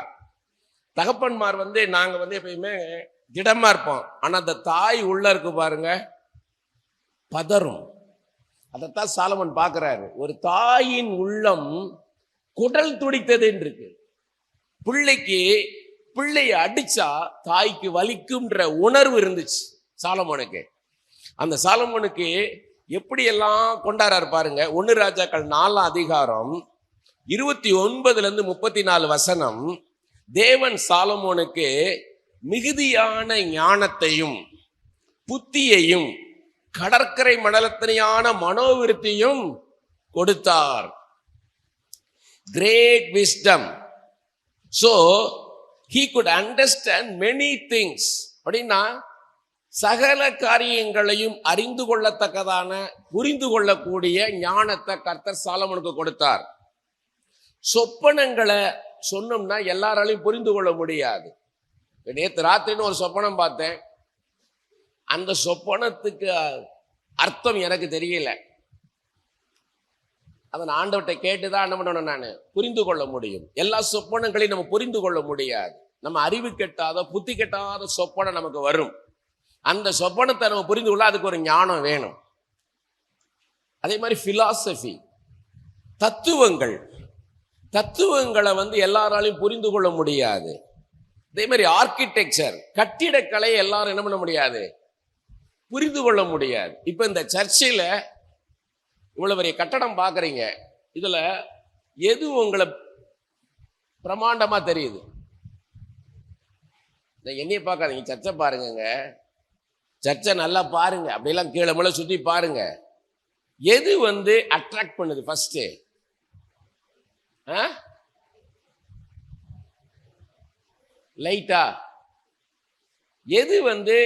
தகப்பன்மார் வந்து நாங்க வந்து எப்பயுமே திடமா இருப்போம், ஆனா அந்த தாய் உள்ள இருக்கு பாருங்க, பதறும். அதைத்தான் சாலமன் பார்க்கிறாரு. ஒரு தாயின் உள்ளம் குடல் துடித்ததுன்னு இருக்கு. பிள்ளைய அடிச்சா தாய்க்கு வலிக்கும்ன்ற உணர்வு இருந்துச்சு சாலமோனுக்கு. அந்த சாலமோனுக்கு எப்படி எல்லாம் கொண்டாடுறாரு பாருங்க. 1 ராஜாக்கள் 4ஆம் அதிகாரம் 29 34 வசனம். தேவன் சாலமோனுக்கு மிகுதியான ஞானத்தையும் புத்தியையும் கடற்கரை மண்டலத்தினையான மனோவிருத்தியும் கொடுத்தார். Great wisdom. So he could understand many things. அப்படின்னா சகல காரியங்களையும் அறிந்து கொள்ளத்தக்கதான புரிந்து கொள்ளக்கூடிய ஞானத்தை கர்த்தர் சாலமோனுக்கு கொடுத்தார். சொப்பனங்களை சொன்னோம்னா எல்லாராலையும் புரிந்து கொள்ள முடியாது. நேற்று ராத்திரின்னு ஒரு சொப்பனம் பார்த்தேன். அந்த சொப்பனத்துக்கு அர்த்தம் எனக்கு தெரியல. அதை ஆண்டவர்கிட்ட கேட்டுதான் என்ன பண்ணணும், நான் புரிந்து கொள்ள முடியும். எல்லா சொப்பனங்களையும் நம்ம புரிந்து கொள்ள முடியாது. நம்ம அறிவு கெட்டாத புத்தி கெட்டாத சொப்பனம் நமக்கு வரும். அந்த சொப்பனத்தை நம்ம புரிந்து கொள்ள அதுக்கு ஒரு ஞானம் வேணும். அதே மாதிரி பிலாசபி, தத்துவங்களை வந்து எல்லாராலையும் புரிந்து கொள்ள முடியாது. அதே மாதிரி ஆர்கிடெக்சர், கட்டிடக்கலை எல்லாரும் என்ன பண்ண முடியாது, புரிந்து கொள்ள முடியாது. இப்ப இந்த சர்ச்சில் இவ்வளவு பெரிய கட்டடம் பாக்குறீங்க, இதுல எது உங்களை பிரமாண்டமா தெரியுது? என்னைய பார்க்காதீங்க, சர்ச்சை பாருங்க. சர்ச்சை நல்லா பாருங்க, அப்படியெல்லாம் கீழே மேல சுத்தி பாருங்க. எது வந்து அட்ராக்ட் பண்ணுது ஃபர்ஸ்ட்? லைட்டா? எது வந்து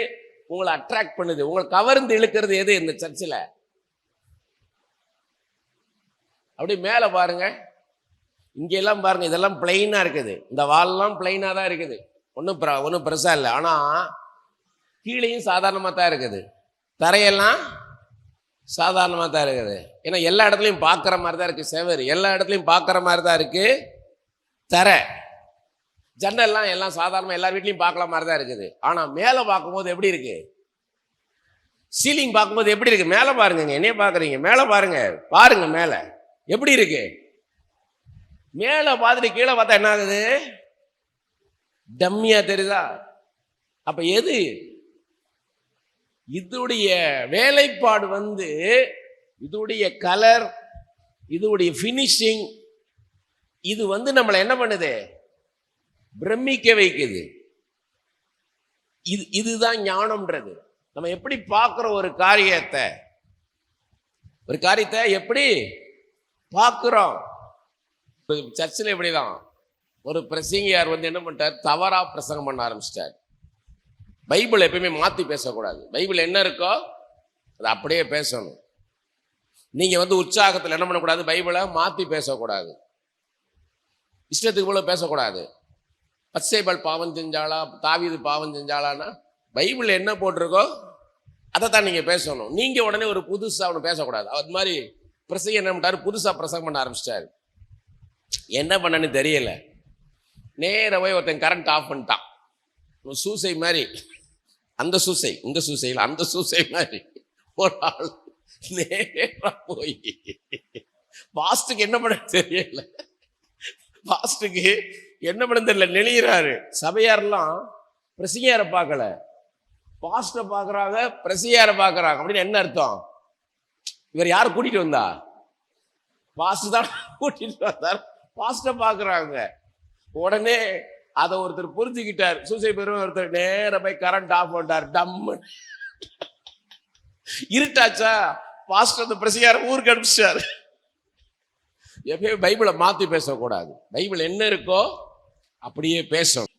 உங்களை அட்ராக்ட் பண்ணுது, உங்களை கவர்ந்து இழுக்கிறது எது இந்த சர்ச்சில்? அப்படி மேல பாருங்க, இங்க எல்லாம் பாருங்க, இதெல்லாம் பிளைனா இருக்குது. இந்த வால்லாம் பிளைனா தான் இருக்குது, ஒன்றும் பெருசா இல்லை. ஆனா கீழேயும் சாதாரணமா தான் இருக்குது, தரையெல்லாம் சாதாரணமா தான் இருக்குது. ஏன்னா எல்லா இடத்துலையும் பார்க்குற மாதிரி தான் இருக்கு செவரு, எல்லா இடத்துலையும் பார்க்குற மாதிரி தான் இருக்கு தரை. ஜன்னல்லாம் எல்லாம் சாதாரணமா எல்லார் வீட்லையும் பார்க்கல மாதிரி தான் இருக்குது. ஆனா மேலே பார்க்கும்போது எப்படி இருக்கு? சீலிங் பார்க்கும்போது எப்படி இருக்கு? மேலே பாருங்க, என்னைய பார்க்குறீங்க, மேலே பாருங்க மேலே எப்படி இருக்கு? மேலே பார்த்துட்டு கீழே பார்த்தா என்ன ஆகுது? டம்மியா தெரியுதா? அப்ப எது? இதோடைய வேலைப்பாடு வந்து இதோடைய கலர், இதோடைய ஃபினிஷிங், இது நம்மளை என்ன பண்ணுது? பிரமிக்க வைக்குது. இதுதான் ஞானம்ன்றது. நம்ம எப்படி பார்க்கிறோம் ஒரு காரியத்தை எப்படி பார்க்கிறோம்? சர்ச்சில் இப்படிதான் ஒரு பிரசங்கியார் என்ன பண்ணிட்டார்? தவறா பிரசங்கம் பண்ண ஆரம்பிச்சிட்டார். பைபிள் எப்பயுமே மாத்தி பேசக்கூடாது. பைபிள் என்ன இருக்கோ அதை அப்படியே பேசணும். நீங்க உற்சாகத்தில் என்ன பண்ணக்கூடாது? பைபிளை மாத்தி பேசக்கூடாது, இஷ்டத்துக்கு போல பேசக்கூடாது. பத்சேபாள் பாவம் செஞ்சாளா, தாவீது பாவம் செஞ்சாளான்னா பைபிள் என்ன போட்டிருக்கோ அதை தான் நீங்க பேசணும். நீங்க உடனே ஒரு புதுசா ஒன்று பேசக்கூடாது. அது மாதிரி பிரசங்க என்ன பண்ணிட்டாரு? புதுசா பிரசங்கம் பண்ண ஆரம்பிச்சிட்டாரு. என்ன பண்ணன்னு தெரியல. நேர போய் ஒருத்தன் கரண்ட் ஆஃப் பண்ணிட்டான். சூசை மாதிரி, அந்த சூசை இந்த சூசையில் அந்த சூசை மாதிரி ஒரு ஆள் நேரா போய் பாஸ்டுக்கு என்ன பண்ண தெரியல. பாஸ்டுக்கு என்ன பண்ண தெரியல, நெளிகிறாரு. சபையாரெல்லாம் பிரசங்கியாரை பார்க்கல, பாஸ்ட பார்க்கறாங்க, பிரசங்கியாரை பார்க்கறாங்க. அப்படின்னு என்ன அர்த்தம்? இவர் யார் கூட்டிட்டு வந்தா? பாஸ்ட் தான் கூட்டிட்டு வந்தார். பாஸ்ட பார்க்கறாங்க. உடனே அதை ஒருத்தர் புரிஞ்சுக்கிட்டார். சூசை பெருமை ஒருத்தர் நேர போய் கரண்ட் ஆஃப் பண்ணார். டம்மு இருட்டாச்சா, பாஸ்டர் அந்த பிரசங்கியாரை ஊருக்கு அனுப்பிச்சார். எப்பயும் பைபிளை மாத்தி பேசக்கூடாது. பைபிள் என்ன இருக்கோ அப்படியே பேசணும்.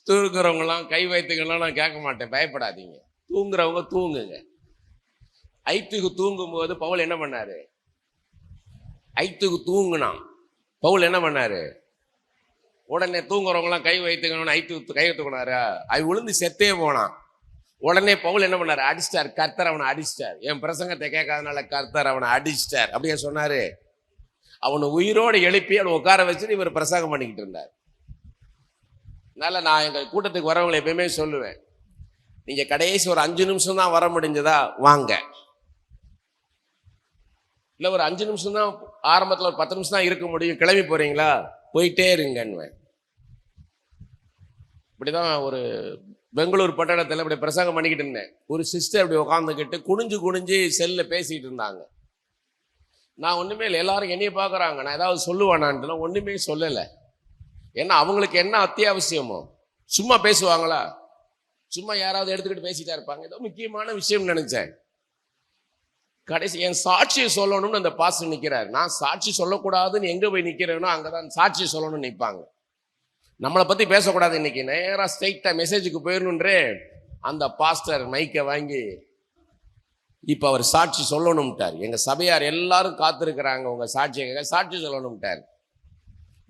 தூங்குறவங்கலாம் கை வைத்துக்கலாம் நான் கேட்க மாட்டேன், பயப்படாதீங்க. தூங்குறவங்க தூங்குங்க. ஐத்துக்கு தூங்கும் போது பவுல் என்ன பண்ணாரு? ஐத்துக்கு தூங்குனான். பவுல் என்ன பண்ணாரு? உடனே தூங்குறவங்களாம் கை வைத்துக்கணும்னு ஐத்து கை வைத்துக்கணாரா? அது விழுந்து செத்தே போனான். உடனே பவுல் என்ன பண்ணாரு? அடிச்சிட்டார். கர்த்தர் அவனை அடிச்சிட்டார். என் பிரசங்கத்தை கேட்காதனால கர்த்தர் அவனை அடிச்சிட்டார். அப்படியே சொன்னாரு. அவனை உயிரோடு எழுப்பி அவனை உட்கார வச்சுட்டு இவர் பிரசங்கம் பண்ணிக்கிட்டு இருந்தார். அதனால நான் எங்க கூட்டத்துக்கு வரவங்களை எப்பயுமே சொல்லுவேன், நீங்க கடைசி ஒரு 5 நிமிஷம் தான் வர முடிஞ்சதா வாங்க, இல்ல ஒரு 5 நிமிஷம் தான், ஆரம்பத்தில் ஒரு 10 நிமிஷம் தான் இருக்க முடியும், கிளம்பி போறீங்களா போயிட்டே இருங்கன்னுவேன். இப்படிதான் ஒரு பெங்களூர் பட்டணத்தில் இப்படி பிரசங்கம் பண்ணிக்கிட்டு இருந்தேன். ஒரு சிஸ்டர் இப்படி உட்காந்துக்கிட்டு குனிஞ்சு குனிஞ்சு செல்ல பேசிக்கிட்டு இருந்தாங்க. நான் ஒண்ணுமே இல்லை, எல்லாரும் என்னைய பார்க்குறாங்க, நான் ஏதாவது சொல்லுவானான்ட்டு ஒண்ணுமே சொல்லலை. ஏன்னா அவங்களுக்கு என்ன அத்தியாவசியமோ சும்மா பேசுவாங்களா? சும்மா யாராவது எடுத்துக்கிட்டு பேசிட்டா இருப்பாங்க. ஏதோ முக்கியமான விஷயம் நினைச்சேன். கடைசி என் சாட்சியை சொல்லணும்னு அந்த பாஸ்டர் நிற்கிறார். நான் சாட்சி சொல்லக்கூடாதுன்னு எங்கே போய் நிற்கிறேனோ அங்கே தான் சாட்சி சொல்லணும்னு நிற்பாங்க. நம்மளை பற்றி பேசக்கூடாது. இன்னைக்கு நேராக ஸ்ட்ரைட்டாக மெசேஜுக்கு போயிடணுன்றே அந்த பாஸ்டர் மைக்கை வாங்கி இப்போ அவர் சாட்சி சொல்லணும்ட்டார். எங்கள் சபையார் எல்லாரும் காத்திருக்கிறாங்க உங்கள் சாட்சியை சாட்சி சொல்லணும்ட்டார்.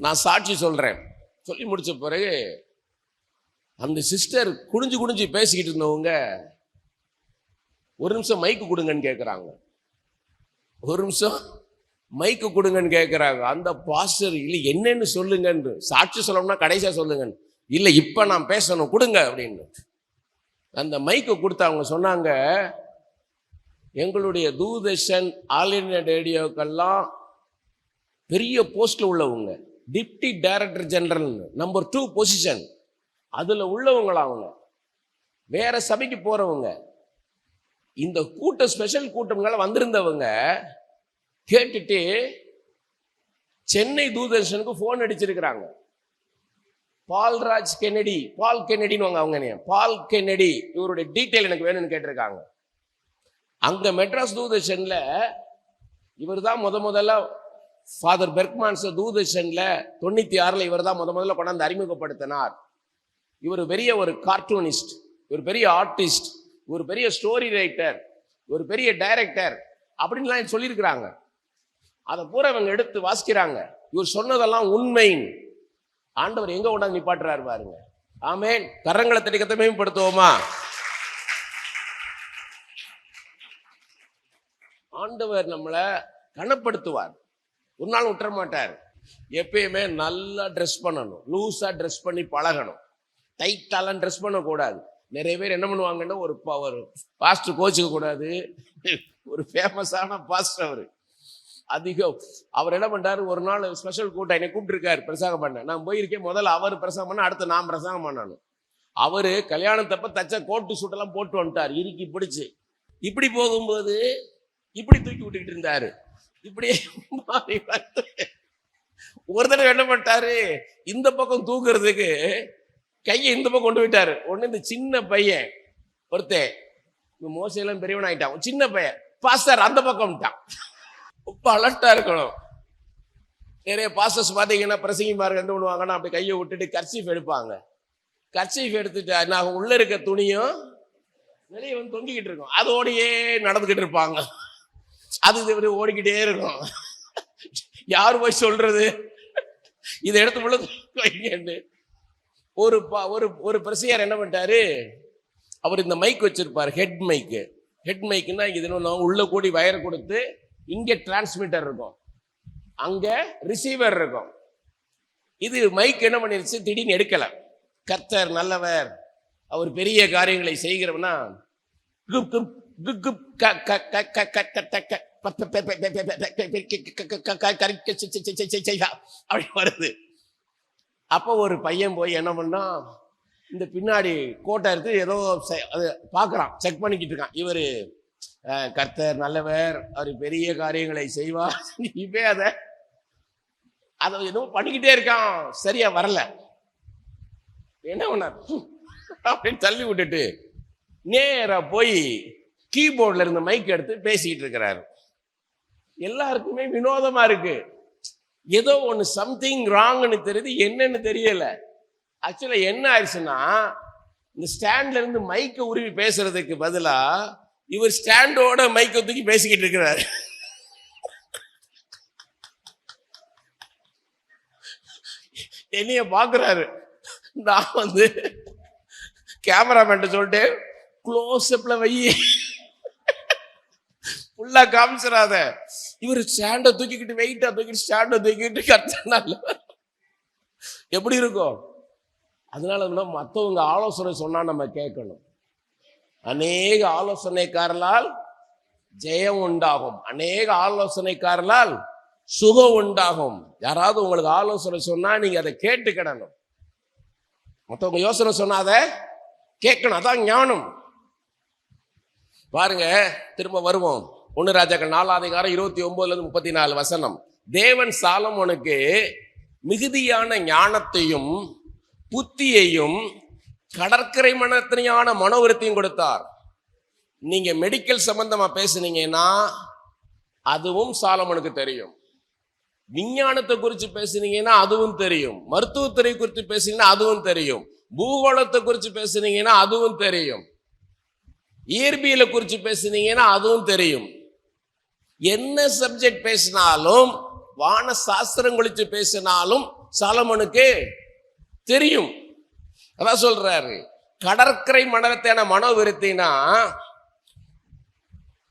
நான் சாட்சி சொல்கிறேன். சொல்லி முடிச்ச பிறகு அந்த சிஸ்டர் குனிஞ்சு குனிஞ்சு பேசிக்கிட்டு இருந்தவங்க ஒரு நிமிஷம் மைக்கு கொடுங்கன்னு கேட்குறாங்க. ஒரு நிமிஷம் மைக்கு கொடுங்கன்னு கேட்குறாங்க. அந்த பாஸ்டர் இல்லை என்னன்னு சொல்லுங்கன்னு, சாட்சி சொல்லணும்னா கடைசியாக சொல்லுங்கன்னு, இல்லை இப்போ நான் பேசணும் கொடுங்க அப்படின்னு அந்த மைக்கு கொடுத்து அவங்க சொன்னாங்க, எங்களுடைய தூர்தர்ஷன் ஆல் இந்தியா ரேடியோக்கெல்லாம் பெரிய போஸ்ட்ல உள்ளவங்க, deputy director general number 2 position, அதுல உள்ளவங்களா அவங்க, வேற சபைக்கு போறவங்க, இந்த கூட்டம் ஸ்பெஷல் கூட்டங்களை வந்திருந்தவங்க கேட்டுட்டு சென்னை தூர்தர்ஷனுக்கு போன் அடிச்சிருக்கிறாங்க. பால்ராஜ் கென்னடி, பால் கென்னடின்னு அவங்க பால் கென்னடி, இவருடைய டீட்டெயில் எனக்கு வேணும்னு கேட்டிருக்காங்க. அங்க மெட்ராஸ் தூர்தர்ஷன்ல இவர் தான் முதல்ல ஃபாதர் பெர்க்மான்ஸ் தூர்தர்ஷன்ல 96 இவர் தான் முதல்ல கொண்டாந்து அறிமுகப்படுத்தினார். இவர் பெரிய ஒரு கார்ட்டூனிஸ்ட், ஒரு பெரிய ஆர்டிஸ்ட், ஒரு பெரிய ஸ்டோரி ரைட்டர், ஒரு பெரிய டைரக்டர் அப்படின்லாம் சொல்லியிருக்கிறாங்க. அதை பூரா இவங்க எடுத்து வாசிக்கிறாங்க. இவர் சொன்னதெல்லாம் உண்மை. ஆண்டவர் எங்க கொண்டாந்து நிப்பாட்டுறாரு பாருங்க. ஆமென். கரங்களை தட்டி கர்த்தரை மேம்படுத்துவோமா? ஆண்டவர் நம்மளை கனப்படுத்துவார், ஒரு நாள் விட்டுற மாட்டார். எப்பயுமே நல்லா ட்ரெஸ் பண்ணணும், லூஸா ட்ரெஸ் பண்ணி பழகணும், டைட்டாலாம் ட்ரெஸ் பண்ணக்கூடாது. நிறைய பேர் என்ன பண்ணுவாங்கன்னா ஒரு பாஸ்டர் கோச்சுக்க கூடாது, ஒரு ஃபேமஸான பாஸ்டர் அவர் அதிகம். அவர் என்ன பண்றாரு, ஒரு நாள் ஸ்பெஷல் கூட்டம் என்னை கூப்பிட்டுருக்காரு பிரசங்கம் பண்ண. நான் போயிருக்கேன். முதல்ல அவர் பிரசங்கம் பண்ண, அடுத்து நான் பிரசங்கம் பண்ணணும். அவரு கல்யாணத்தப்ப தச்ச கோட்டு சூட்டெல்லாம் போட்டு வந்துட்டார், இறுக்கி பிடிச்சு. இப்படி போகும்போது இப்படி தூக்கி விட்டுக்கிட்டு இருந்தாரு. இப்படியே மாறி வந்து ஒரு தடவை என்ன பண்ணிட்டாரு, இந்த பக்கம் தூக்குறதுக்கு கையை இந்த பக்கம் கொண்டு போயிட்டாரு. ஒண்ணு இந்த சின்ன பையன் ஒருத்தன், மோசையெல்லாம் பெரியவன் ஆயிட்டான், சின்ன பையன் பாஸ்டர் அந்த பக்கம்ட்டான். ரொம்ப அலர்ட்டா இருக்கணும். நிறைய பாஸ்டர்ஸ் பார்த்தீங்கன்னா பிரசங்கிமார்கள் என்ன பண்ணுவாங்கன்னா, அப்படி கையை விட்டுட்டு கர்ச்சீஃப் எடுப்பாங்க. கர்ச்சீஃப் எடுத்துட்டு நான் உள்ள இருக்க துணியும் வெளியே வந்து தொங்கிக்கிட்டு இருக்கும், அதோடையே நடந்துகிட்டு இருப்பாங்க. அது ஓடிக்கிட்டே இருக்கும். யாரு போய் சொல்றது இதை எடுத்து உள்ள வைங்கன்னு. ஒரு பிரசியார் என்ன பண்ணிட்டாரு, அவர் இந்த மைக் வச்சிருப்பாரு, ஹெட் மைக்கு. ஹெட் மைக்குன்னா இங்க உள்ள கூடி வயர் கொடுத்து இங்க டிரான்ஸ்மிட்டர் இருக்கும், அங்க ரிசீவர் இருக்கும். இது மைக் என்ன பண்ணிருச்சு, திடீர்னு எடுக்கல. கர்த்தர் நல்லவர், அவர் பெரிய காரியங்களை செய்கிறவனா அப்படி வருது. அப்போ ஒரு பையன் போய் என்ன பண்ணா, இந்த பின்னாடி கோட்டை எடுத்து ஏதோ அது பாக்குறான், செக் பண்ணிக்கிட்டு இருக்கான். இவரு கர்த்தர் நல்லவர், அவர் பெரிய காரியங்களை செய்வார். இப்பே அதை ஏதோ பண்ணிக்கிட்டே இருக்கான், சரியா வரல. என்ன பண்ணார், அப்படின்னு தள்ளி விட்டுட்டு நேரா போய் கீபோர்ட்ல இருந்த மைக் எடுத்து பேசிக்கிட்டு இருக்கிறாரு. எல்லாருக்குமே வினோதமா இருக்கு. ஏதோ ஒண்ணு சம்திங் ராங்னு தெரியுது, என்னன்னு தெரியல. ஆக்சுவலா என்ன ஆயிடுச்சுன்னா, இந்த ஸ்டாண்ட்ல இருந்து மைக்கை உருவி பேசுறதுக்கு பதிலா இவர் ஸ்டாண்டோட மைக்கை தூக்கி பேசிக்கிட்டு இருக்கிறாரு. என்னைய பாக்குறாரு. நான் வந்து கேமராமேன் சொல்லிட்டு க்ளோஸ்அப்ல வை, ஃபுல்லா காமிச்சிடாத. இவர் ஸ்டாண்டை தூக்கிக்கிட்டு வெயிட்டா தூக்கிட்டு ஸ்டாண்டை தூக்கிட்டு கர்த்தனால எப்படி இருக்கும். அதனால மற்றவங்க ஆலோசனை சொன்னா நம்ம கேட்கணும். அநேக ஆலோசனைக்காரலால் ஜெயம் உண்டாகும், அநேக ஆலோசனைக்காரலால் சுகம் உண்டாகும். யாராவது உங்களுக்கு ஆலோசனை சொன்னா நீங்க அதை கேட்டுக்கிடணும். மற்றவங்க யோசனை சொன்னாத கேட்கணும், அதான் ஞானம். பாருங்க, திரும்ப வருவோம். 1 ராஜாக்கள் 4:29-34 தேவன் சாலமோனுக்கு மிகுதியான ஞானத்தையும் புத்தியையும் கடற்கரை மனத்தினையான மனோவிருத்தியும் கொடுத்தார். நீங்க மெடிக்கல் சம்பந்தமா பேசுனீங்கன்னா அதுவும் சாலமோனுக்கு தெரியும். விஞ்ஞானத்தை குறித்து பேசுனீங்கன்னா அதுவும் தெரியும். மருத்துவத்துறை குறித்து பேசுனீங்கன்னா அதுவும் தெரியும். பூகோளத்தை குறித்து பேசுனீங்கன்னா அதுவும் தெரியும். இயற்பியலை குறித்து பேசுனீங்கன்னா அதுவும் தெரியும். என்ன சப்ஜெக்ட் பேசினாலும், வான சாஸ்திரம் குறித்து பேசினாலும் சாலமோனுக்கு தெரியும். அதான் சொல்றாரு, கடற்கரை மணலத்தான மனோவிருத்தினா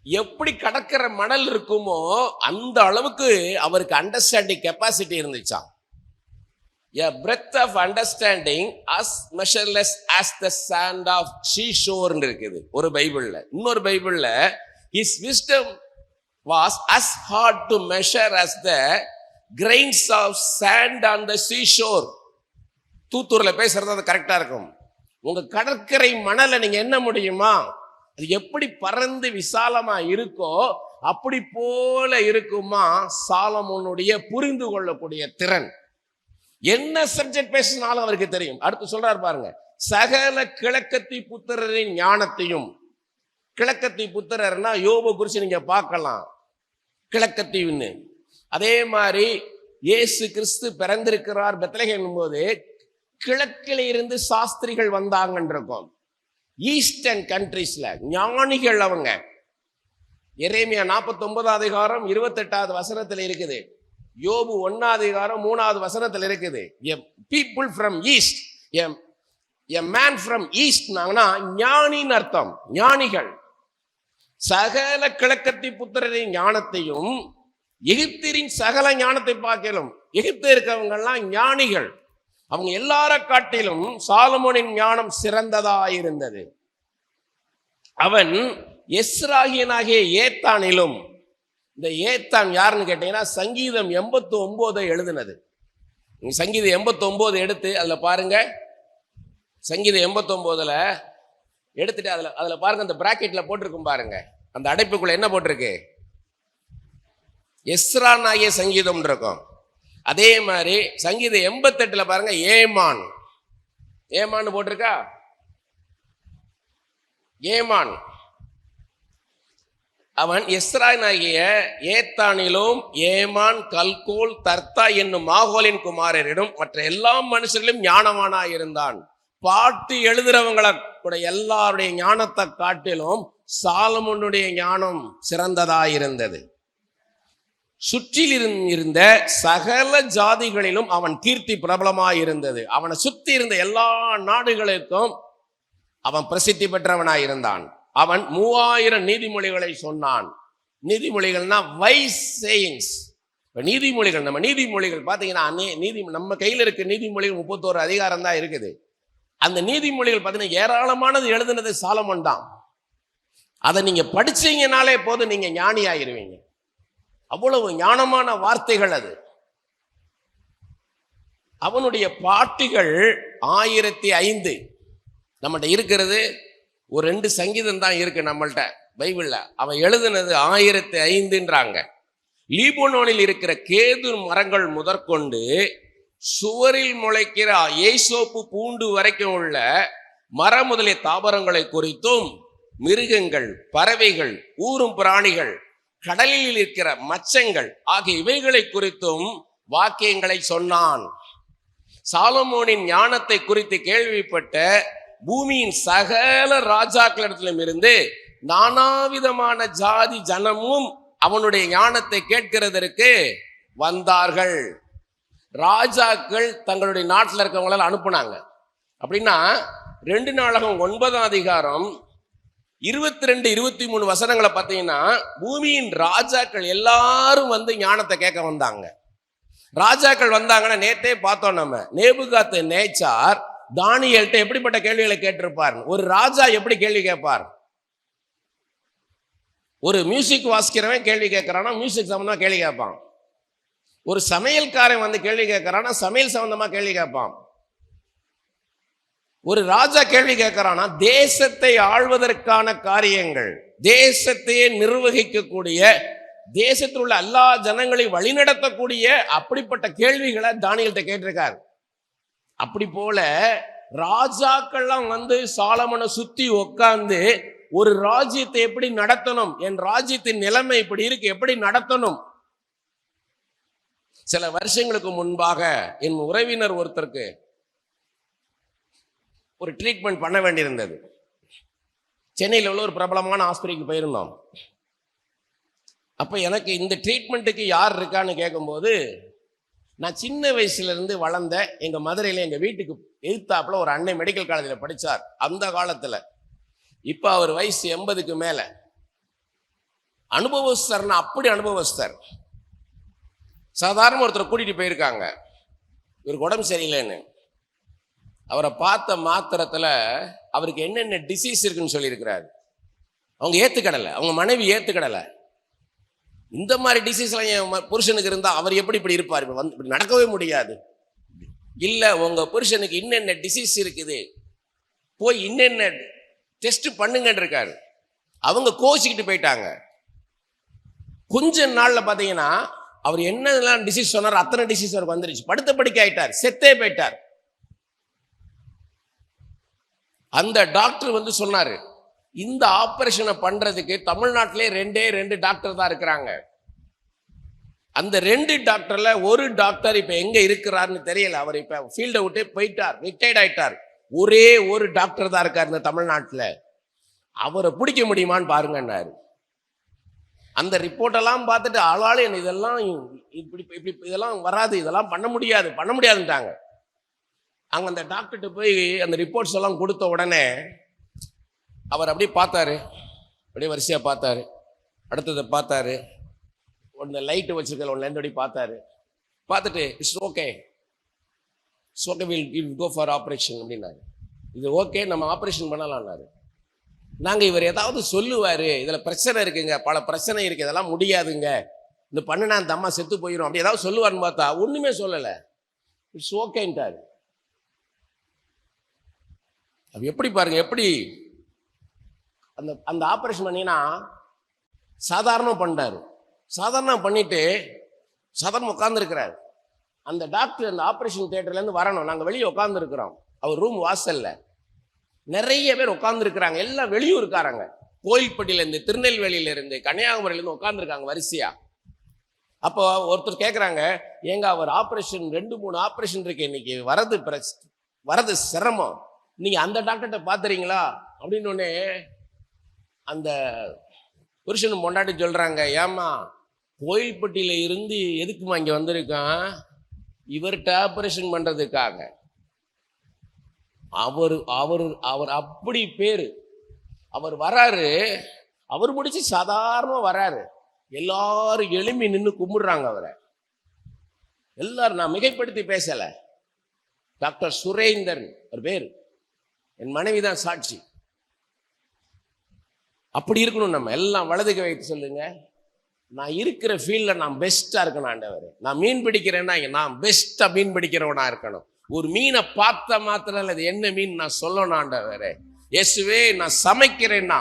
எப்படி கடற்கரை மணல் இருக்குமோ அந்த அளவுக்கு அவருக்கு அண்டர்ஸ்டாண்டிங் கெப்பாசிட்டி இருந்துச்சாம். A breadth of understanding as measureless as the sand of seashore இருக்குது ஒரு பைபிள்ல. இன்னொரு பைபிள்ல his wisdom was as hard to measure as the grains of sand on the seashore. தூத்தூர்ல பேசுறது அது கரெக்டா இருக்கும். உங்க கடற்கரை மணலை நீங்க என்ன முடியுமா, அது எப்படி பறந்து விசாலமா இருக்கோ அப்படி போல இருக்குமா சாலமோனுடைய புரிந்து கொள்ளக்கூடிய திறன். என்ன சப்ஜெக்ட் பேசினாலும் அவருக்கு தெரியும். அடுத்து சொல்றாரு பாருங்க, சகல கிழக்கத்தி புத்திரரின் ஞானத்தையும். கிழக்கத்தி புத்திரர்னா யோபு குறிச்சு நீங்க பார்க்கலாம், கிழக்கத்தின்னு. அதே மாதிரி இயேசு கிறிஸ்து பிறந்திருக்கிறார் பெத்லகேம் போது கிழக்கில இருந்து சாஸ்திரிகள் வந்தாங்கன்னு இருக்கும். ஈஸ்டர்ன் கண்ட்ரீஸ்ல ஞானிகள் அவங்க. எரேமியா 49:28 இருக்குது. யோபு 1:3 இருக்குது. People from east, a man from east ஞானின்னு அர்த்தம், ஞானிகள். சகல கிழக்கத்தி புத்திரரின் ஞானத்தையும் எகிப்தியரின் சகல ஞானத்தை பார்க்கலாம். எகிப்து இருக்கவங்க எல்லாம் ஞானிகள். அவங்க எல்லார காட்டிலும் சாலமோனின் ஞானம் சிறந்ததாயிருந்தது. அவன் எஸ்ராகியனாகிய ஏத்தானிலும், இந்த ஏத்தான் யாருன்னு கேட்டீங்கன்னா சங்கீதம் 89 எழுதினது. சங்கீதம் 89 எடுத்து அதுல பாருங்க, சங்கீதம் 89 எடுத்துட்டு அதுல பாருங்க, அந்த பிராக்கெட்ல போட்டிருக்கும் பாருங்க, அந்த அடைப்புக்குள்ள என்ன போட்டிருக்கு, எஸ்ரானாகிய சங்கீதம் இருக்கும். அதே மாதிரி சங்கீதம் 88 பாருங்க, ஏமான். ஏமான்னு போட்டிருக்கா? ஏமான் அவன் எஸ்ரானாகிய ஏத்தானிலும் ஏமான் கல்கோல் தர்த்தா என்னும் மாகோலின் குமாரரிடம் மற்ற எல்லா மனுஷர்களும் ஞானவானாயிருந்தான். பாட்டு எழுதுறவங்களை கூட எல்லாருடைய ஞானத்தை காட்டிலும் சாலமோனுடைய ஞானம் சிறந்ததாயிருந்தது. சுற்றில் இருந்த சகல ஜாதிகளிலும் அவன் கீர்த்தி பிரபலமாயிருந்தது. அவனை சுற்றி இருந்த எல்லா நாடுகளுக்கும் அவன் பிரசித்தி பெற்றவனாயிருந்தான். அவன் 3000 நீதிமொழிகளை சொன்னான். நீதிமொழிகள்னா வைஸ் சேயிங்ஸ். நீதிமொழிகள், நம்ம நீதிமொழிகள் பார்த்தீங்கன்னா நம்ம கையில் இருக்க நீதிமொழிகள் 31 அதிகாரம் தான் இருக்குது. அந்த நீதிமொழிகள் பார்த்தீங்கன்னா ஏராளமானது எழுதுனது சாலமோன் தான். அதை நீங்க படிச்சீங்கனாலே போதும், நீங்க ஞானி ஆயிருவீங்க. அவ்வளவு ஞானமான வார்த்தைகள் அது. அவனுடைய பாட்டுகள் 1005. நம்மகிட்ட இருக்கிறது ஒரு 2 சங்கீதம் தான் இருக்கு நம்மள்ட்ட பைபிள்ல. அவன் எழுதுனது 1005ன்றாங்க. லீபனோனில் இருக்கிற கேது மரங்கள் முதற்கொண்டு சுவரில் முளைக்கிற ஏசோப்பு பூண்டு வரைக்கும் உள்ள மர முதலிய தாவரங்களை குறித்தும், மிருகங்கள், பறவைகள், ஊரும் பிராணிகள், கடலில் இருக்கிற மச்சங்கள் ஆகிய இவைகளை குறித்தும் வாக்கியங்களை சொன்னான். சாலமோனின் ஞானத்தை குறித்து கேள்விப்பட்ட பூமியின் சகல ராஜாக்களிடத்திலும் இருந்து நானாவிதமான ஜாதி ஜனமும் அவனுடைய ஞானத்தை கேட்கிறதற்கு வந்தார்கள். ராஜாக்கள் தங்களுடைய நாட்டில் இருக்கவங்களால அனுப்புனாங்க. அப்படின்னா 2 நாளாகமம் 9ஆம் அதிகாரம் 22, 23 வசனங்களை பார்த்தீங்கன்னா பூமியின் ராஜாக்கள் எல்லாரும் வந்து ஞானத்தை கேட்க வந்தாங்க. ராஜாக்கள் வந்தாங்கன்னா நேத்தே பார்த்தோம் நம்ம, நேபுகாத்து நேச்சார் தானியேல்ட்ட எப்படிப்பட்ட கேள்விகளை கேட்டிருப்பார். ஒரு ராஜா எப்படி கேள்வி கேட்பார்? ஒரு மியூசிக் வாசிக்கிறவன் கேள்வி கேட்கறானா மியூசிக் சம்பந்தமா கேள்வி கேட்பான். ஒரு சமையல்காரன் வந்து கேள்வி கேட்கறானா சமையல் சம்பந்தமா கேள்வி கேட்பான். ஒரு ராஜா கேள்வி கேட்கறானா தேசத்தை ஆள்வதற்கான காரியங்கள், தேசத்தையே நிர்வகிக்கக்கூடிய, தேசத்தில் உள்ள எல்லா ஜனங்களையும் வழிநடத்தக்கூடிய அப்படிப்பட்ட கேள்விகளை தானியேல்ட்ட கேட்டிருக்கார். அப்படி போல ராஜாக்கள்லாம் வந்து சாலமோனை சுத்தி உட்கார்ந்து ஒரு ராஜ்யத்தை எப்படி நடத்தணும், என் ராஜ்யத்தின் நிலைமை இப்படி இருக்கு, எப்படி நடத்தணும். சில வருஷங்களுக்கு முன்பாக என் உறவினர் ஒருத்தருக்கு ஒரு ட்ரீட்மெண்ட் பண்ண வேண்டியிருந்தது. சென்னையில் உள்ள ஒரு பிரபலமான ஆஸ்பத்திரிக்கு போயிருந்தோம். அப்போ எனக்கு இந்த ட்ரீட்மெண்ட்டுக்கு யார் இருக்கான்னு கேட்கும்போது, நான் சின்ன வயசுல இருந்து வளர்ந்த எங்க மதுரையில எங்க வீட்டுக்கு எதிர்த்தாப்புல ஒரு அன்னை மெடிக்கல் காலேஜில் படித்தார் அந்த காலத்துல. இப்போ அவர் வயசு 80க்கு மேல. அனுபவஸ்தர்னா அப்படி அனுபவஸ்தர். சாதாரண ஒருத்தரை கூட்டிட்டு போயிருக்காங்க, இவருக்கு உடம்பு சரியில்லைன்னு. அவரை பார்த்த மாத்திரத்துல அவருக்கு என்னென்ன டிசீஸ் இருக்குன்னு சொல்லியிருக்கிறாரு. அவங்க ஏத்துக்கடலை, அவங்க மனைவி ஏத்துக்கடலை. இந்த மாதிரி டிசீஸ்லாம் என் புருஷனுக்கு இருந்தா அவர் எப்படி இப்படி இருப்பார்? இப்படி நடக்கவே முடியாது. இல்ல, உங்க புருஷனுக்கு இன்னென்ன டிசீஸ் இருக்குது, போய் இன்னென்ன டெஸ்ட் பண்ணுங்கன்னு இருக்காரு. அவங்க கோச்சிக்கிட்டு போயிட்டாங்க. கொஞ்ச நாள்ல பாத்தீங்கன்னா அவர் என்னெல்லாம் டிசீஸ் சொன்னார் அத்தனை டிசீஸ் அவருக்கு வந்துருச்சு. படுத்த படுக்கை ஆயிட்டார், செத்தே போயிட்டார். அந்த டாக்டர் வந்து சொன்னாரு, இந்த ஆபரேஷனை பண்றதுக்கு தமிழ்நாட்டிலே 2 டாக்டர் தான் இருக்கிறாங்க. அந்த 2 டாக்டர்ல ஒரு டாக்டர் இப்ப எங்க இருக்கிறாருன்னு தெரியல. அவர் இப்ப ஃபீல்டை விட்டு போயிட்டார், ரிட்டையர்ட் ஆயிட்டார். ஒரே ஒரு டாக்டர் தான் இருக்கார் இந்த தமிழ்நாட்டில். அவரை பிடிக்க முடியுமான்னு பாருங்கன்னாரு. அந்த ரிப்போர்ட் எல்லாம் பார்த்துட்டு ஆளாளு இதெல்லாம் இப்படி இப்படி இதெல்லாம் வராது, இதெல்லாம் பண்ண முடியாதுன்ட்டாங்க. அங்க அந்த டாக்டர்கிட்ட போய் அந்த ரிப்போர்ட்ஸ் எல்லாம் கொடுத்த உடனே அவர் அப்படியே பார்த்தாரு, அப்படியே வரிசையா பார்த்தாரு, அடுத்ததை பார்த்தாரு, ஒன்று லைட்டு வச்சிருக்கல ஒன்று அப்படி பார்த்தாரு. பார்த்துட்டு it's okay will go for operation அப்படின்னாரு. இது ஓகே, நம்ம ஆப்ரேஷன் பண்ணலாம்னாரு. நாங்கள் இவர் ஏதாவது சொல்லுவார், இதில் பிரச்சனை இருக்குங்க, பல பிரச்சனை இருக்கு, இதெல்லாம் முடியாதுங்க, இந்த பண்ணுனா அந்த அம்மா செத்து போயிடும், அப்படி ஏதாவது சொல்லுவார்னு பார்த்தா ஒன்றுமே சொல்லலை. இட்ஸ் ஓகேன்ட்டாரு. அது எப்படி பாருங்க, எப்படி அந்த ஆப்ரேஷன் பண்ணினா சாதாரணமாக பண்ணிட்டாரு. சாதாரண பண்ணிட்டு சாதாரண உட்கார்ந்துருக்கிறார். அந்த டாக்டர் அந்த ஆப்ரேஷன் தியேட்டர்லேருந்து வரணும், நாங்கள் வெளியே உட்காந்துருக்கிறோம். அவர் ரூம் வாசல்ல நிறைய பேர் உட்காந்துருக்கிறாங்க, எல்லாம் வெளியூருக்காரங்க. கோயில்பட்டியிலேருந்து, திருநெல்வேலியிலேருந்து, கன்னியாகுமரியிலேருந்து உட்காந்துருக்காங்க வரிசையா. அப்போ ஒருத்தர் கேட்குறாங்க, ஏங்க அவர் ஆப்ரேஷன் 2-3 ஆப்ரேஷன் இருக்கு, இன்னைக்கு வரது சிரமம், நீங்கள் அந்த டாக்டர்கிட்ட பார்த்துறீங்களா அப்படின்னு. உடனே அந்த புருஷன் பொண்டாட்டி சொல்கிறாங்க, ஏம்மா கோயில்பட்டியில் இருந்து எதுக்குமா இங்கே வந்திருக்கான்? இவர்கிட்ட ஆப்ரேஷன் பண்ணுறதுக்காக. அவர் அவர் அவர் அப்படி பேரு. அவர் வராரு, அவர் முடிச்சு சாதாரணமாக வராரு, எல்லாரும் எழும்பி நின்று கும்பிடுறாங்க அவரை. எல்லாரும், நான் மிகைப்படுத்தி பேசல, டாக்டர் சுரேந்தரன் ஒரு பேர், என் மனைவி தான் சாட்சி. அப்படி இருக்கணும் நம்ம எல்லாம். வலதுகை வைத்து சொல்லுங்க, நான் இருக்கிற ஃபீல்டில் நான் பெஸ்ட்டாக இருக்கணும் ஆண்டவர். நான் மீன் பிடிக்கிறேன்னா நான் பெஸ்ட்டாக மீன் பிடிக்கிறவனா இருக்கணும். ஒரு மீனை பார்த்த மாத்திரம் அது என்ன மீன் நான் சொல்லணும் ஆண்டவர். இயேசுவே, நான் சமைக்கிறேன்னா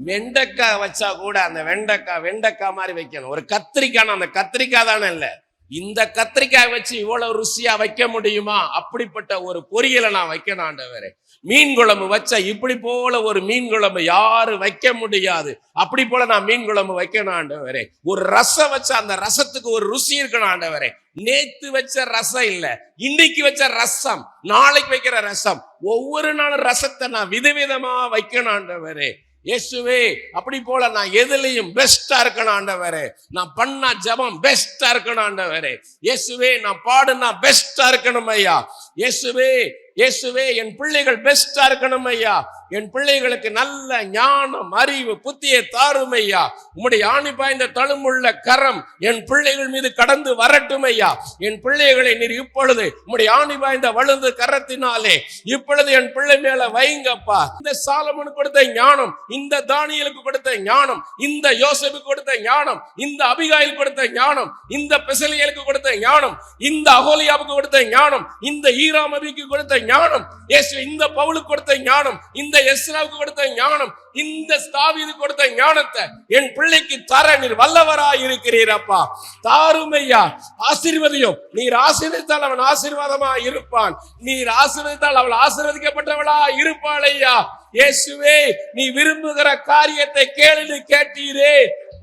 வெண்டைக்காய் வச்சா கூட அந்த வெண்டைக்காய் மாதிரி வைக்கணும். ஒரு கத்திரிக்காய், அந்த கத்திரிக்காய் தானே இல்லை, இந்த கத்திரிக்காய் வச்சு இவ்வளவு ருசியா வைக்க முடியுமா? அப்படிப்பட்ட ஒரு பொரியலை நான் வைக்கணும் ஆண்டவரே. மீன் குழம்பு வச்சா இப்படி போல ஒரு மீன் குழம்பு யாரும் வைக்க முடியாது, அப்படி போல நான் மீன் குழம்பு வைக்கணும் ஆண்டவரே. ஒரு ரசம் வச்சா அந்த ரசத்துக்கு ஒரு ருசி இருக்கணும் ஆண்டவரே. நேத்து வச்ச ரசம் இல்ல, இன்னைக்கு வச்ச ரசம், நாளைக்கு வைக்கிற ரசம், ஒவ்வொரு நாளும் ரசத்தை நான் விதவிதமா வைக்கணும் ஆண்டவரே. இயேசுவே, அப்படி போல நான் எதுலையும் பெஸ்டா இருக்கணும் ஆண்டவரே. நான் பண்ணா ஜபம் பெஸ்டா இருக்கணும் ஆண்டவரே. இயேசுவே, நான் பாடுனா பெஸ்டா இருக்கணும் ஐயா. இயேசுவே, இயேசுவே, என் பிள்ளைகள் பெஸ்டா இருக்கணும் ஐயா. என் பிள்ளைகளுக்கு நல்ல ஞானம், அறிவு, புத்தியை தாரும் ஐயா. உம்முடைய ஆணி பாய்ந்த தழும்புள்ள கரம் என் பிள்ளைகள் மீது கடந்து வரட்டும் ஐயா. என் பிள்ளைகளை நீர் இப்பொழுது உம்முடைய ஆணி பாய்ந்த வலது கரத்தினாலே இப்பொழுது என் பிள்ளை மேல வைங்கப்பா. இந்த சாலமோனுக்கு கொடுத்த ஞானம், இந்த தானியேலுக்கு கொடுத்த ஞானம், இந்த யோசேப்புக்கு கொடுத்த ஞானம், இந்த அபிகாயில் கொடுத்த ஞானம், இந்த பெசலியேலுக்கு கொடுத்த ஞானம், இந்த அகோலியாவுக்கு கொடுத்த ஞானம், இந்த ஈராமபிக்கு கொடுத்த ஞானம், இந்த பவுலுக்கு கொடுத்த ஞானம், இந்த எஸ்ராவுக்கு கொடுத்த ஞானம், இந்த தாவீதுக்கு கொடுத்த ஞானத்தை என் பிள்ளைக்கு தர நீர் வல்லவராய் இருக்கிறீர் அப்பா. தாருமையா, ஆசீர்வதியும். நீர் ஆசீர்வதித்தால் அவன் ஆசீர்வாதமா இருப்பான், நீர் ஆசீர்வதித்தால் அவள் ஆசீர்வதிக்கப்பட்டவளா இருப்பாள் ஐயா. இயேசுவே, நீ விரும்புகிற காரியத்தை கேளு கேட்டீரே.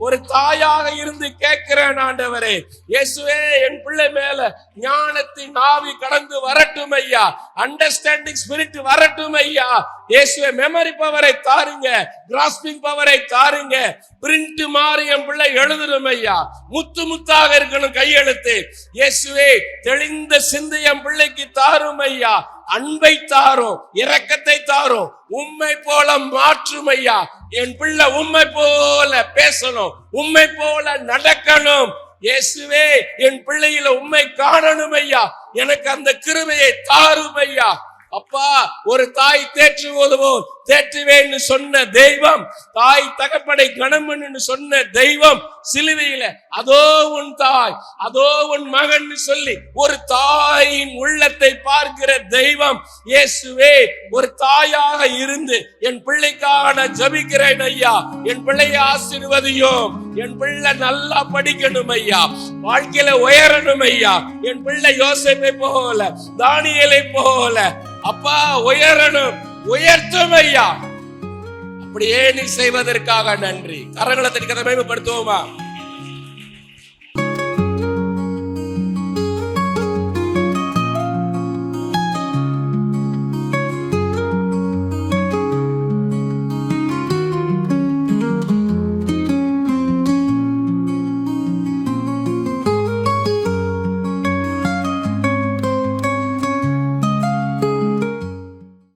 ஒரு தாயாக இருந்து கேட்கிறேன் ஆண்டவரே. இயேசுவே, என் பிள்ளை மேல ஞானத்தின் ஆவி கடந்து வரட்டும் ஐயா. அண்டர்ஸ்டாண்டிங் ஸ்பிரிட் வரட்டும் ஐயா. இயேசுவே, மெமரி பவரை தாருங்க, கிராஸ்பிங் பவரை தாருங்க. பிரிண்ட் மாறி என் பிள்ளை எழுதணும் ஐயா. முத்து முத்தாக இருக்கணும் கையெழுத்து. இயேசுவே, தெளிந்த சிந்தை என் பிள்ளைக்கு தாரும் ஐயா. அன்பை தாரும், இரக்கத்தை தாரும், உம்மை போல மாற்றும் ஐயா. என் பிள்ளை உம்மை போல பேசணும், உம்மை போல நடக்கணும். இயேசுவே, என் பிள்ளையில உம்மை காணணும் ஐயா. எனக்கு அந்த கிருபையை தாரும் ஐயா. அப்பா, ஒரு தாய் தேற்றுவது போல் தேற்றுவேன்னு சொன்ன தெய்வம், தாய் தகப்பனை கணவன் சொன்ன தெய்வம் சிலுவையில அதோ உன் தாய், அதோ உன் மகன் சொல்லி ஒரு தாயின் உள்ளத்தை பார்க்கிற தெய்வம் இயேசுவே. ஒரு தாயாக இருந்து என் பிள்ளைக்காக ஜபிக்கிறேன் ஐயா. என் பிள்ளையை ஆசீர்வதியும். என் பிள்ளை நல்லா படிக்கணும் ஐயா, வாழ்க்கையில உயரணும் ஐயா. என் பிள்ளை யோசேப்பை போல, தானியேலை போல அப்பா உயரணும், உயர்த்தும் ஐயா. அப்படியே நீ செய்வதற்காக நன்றி. கரங்களை தட்டி கதை மேம்படுத்துவோமா?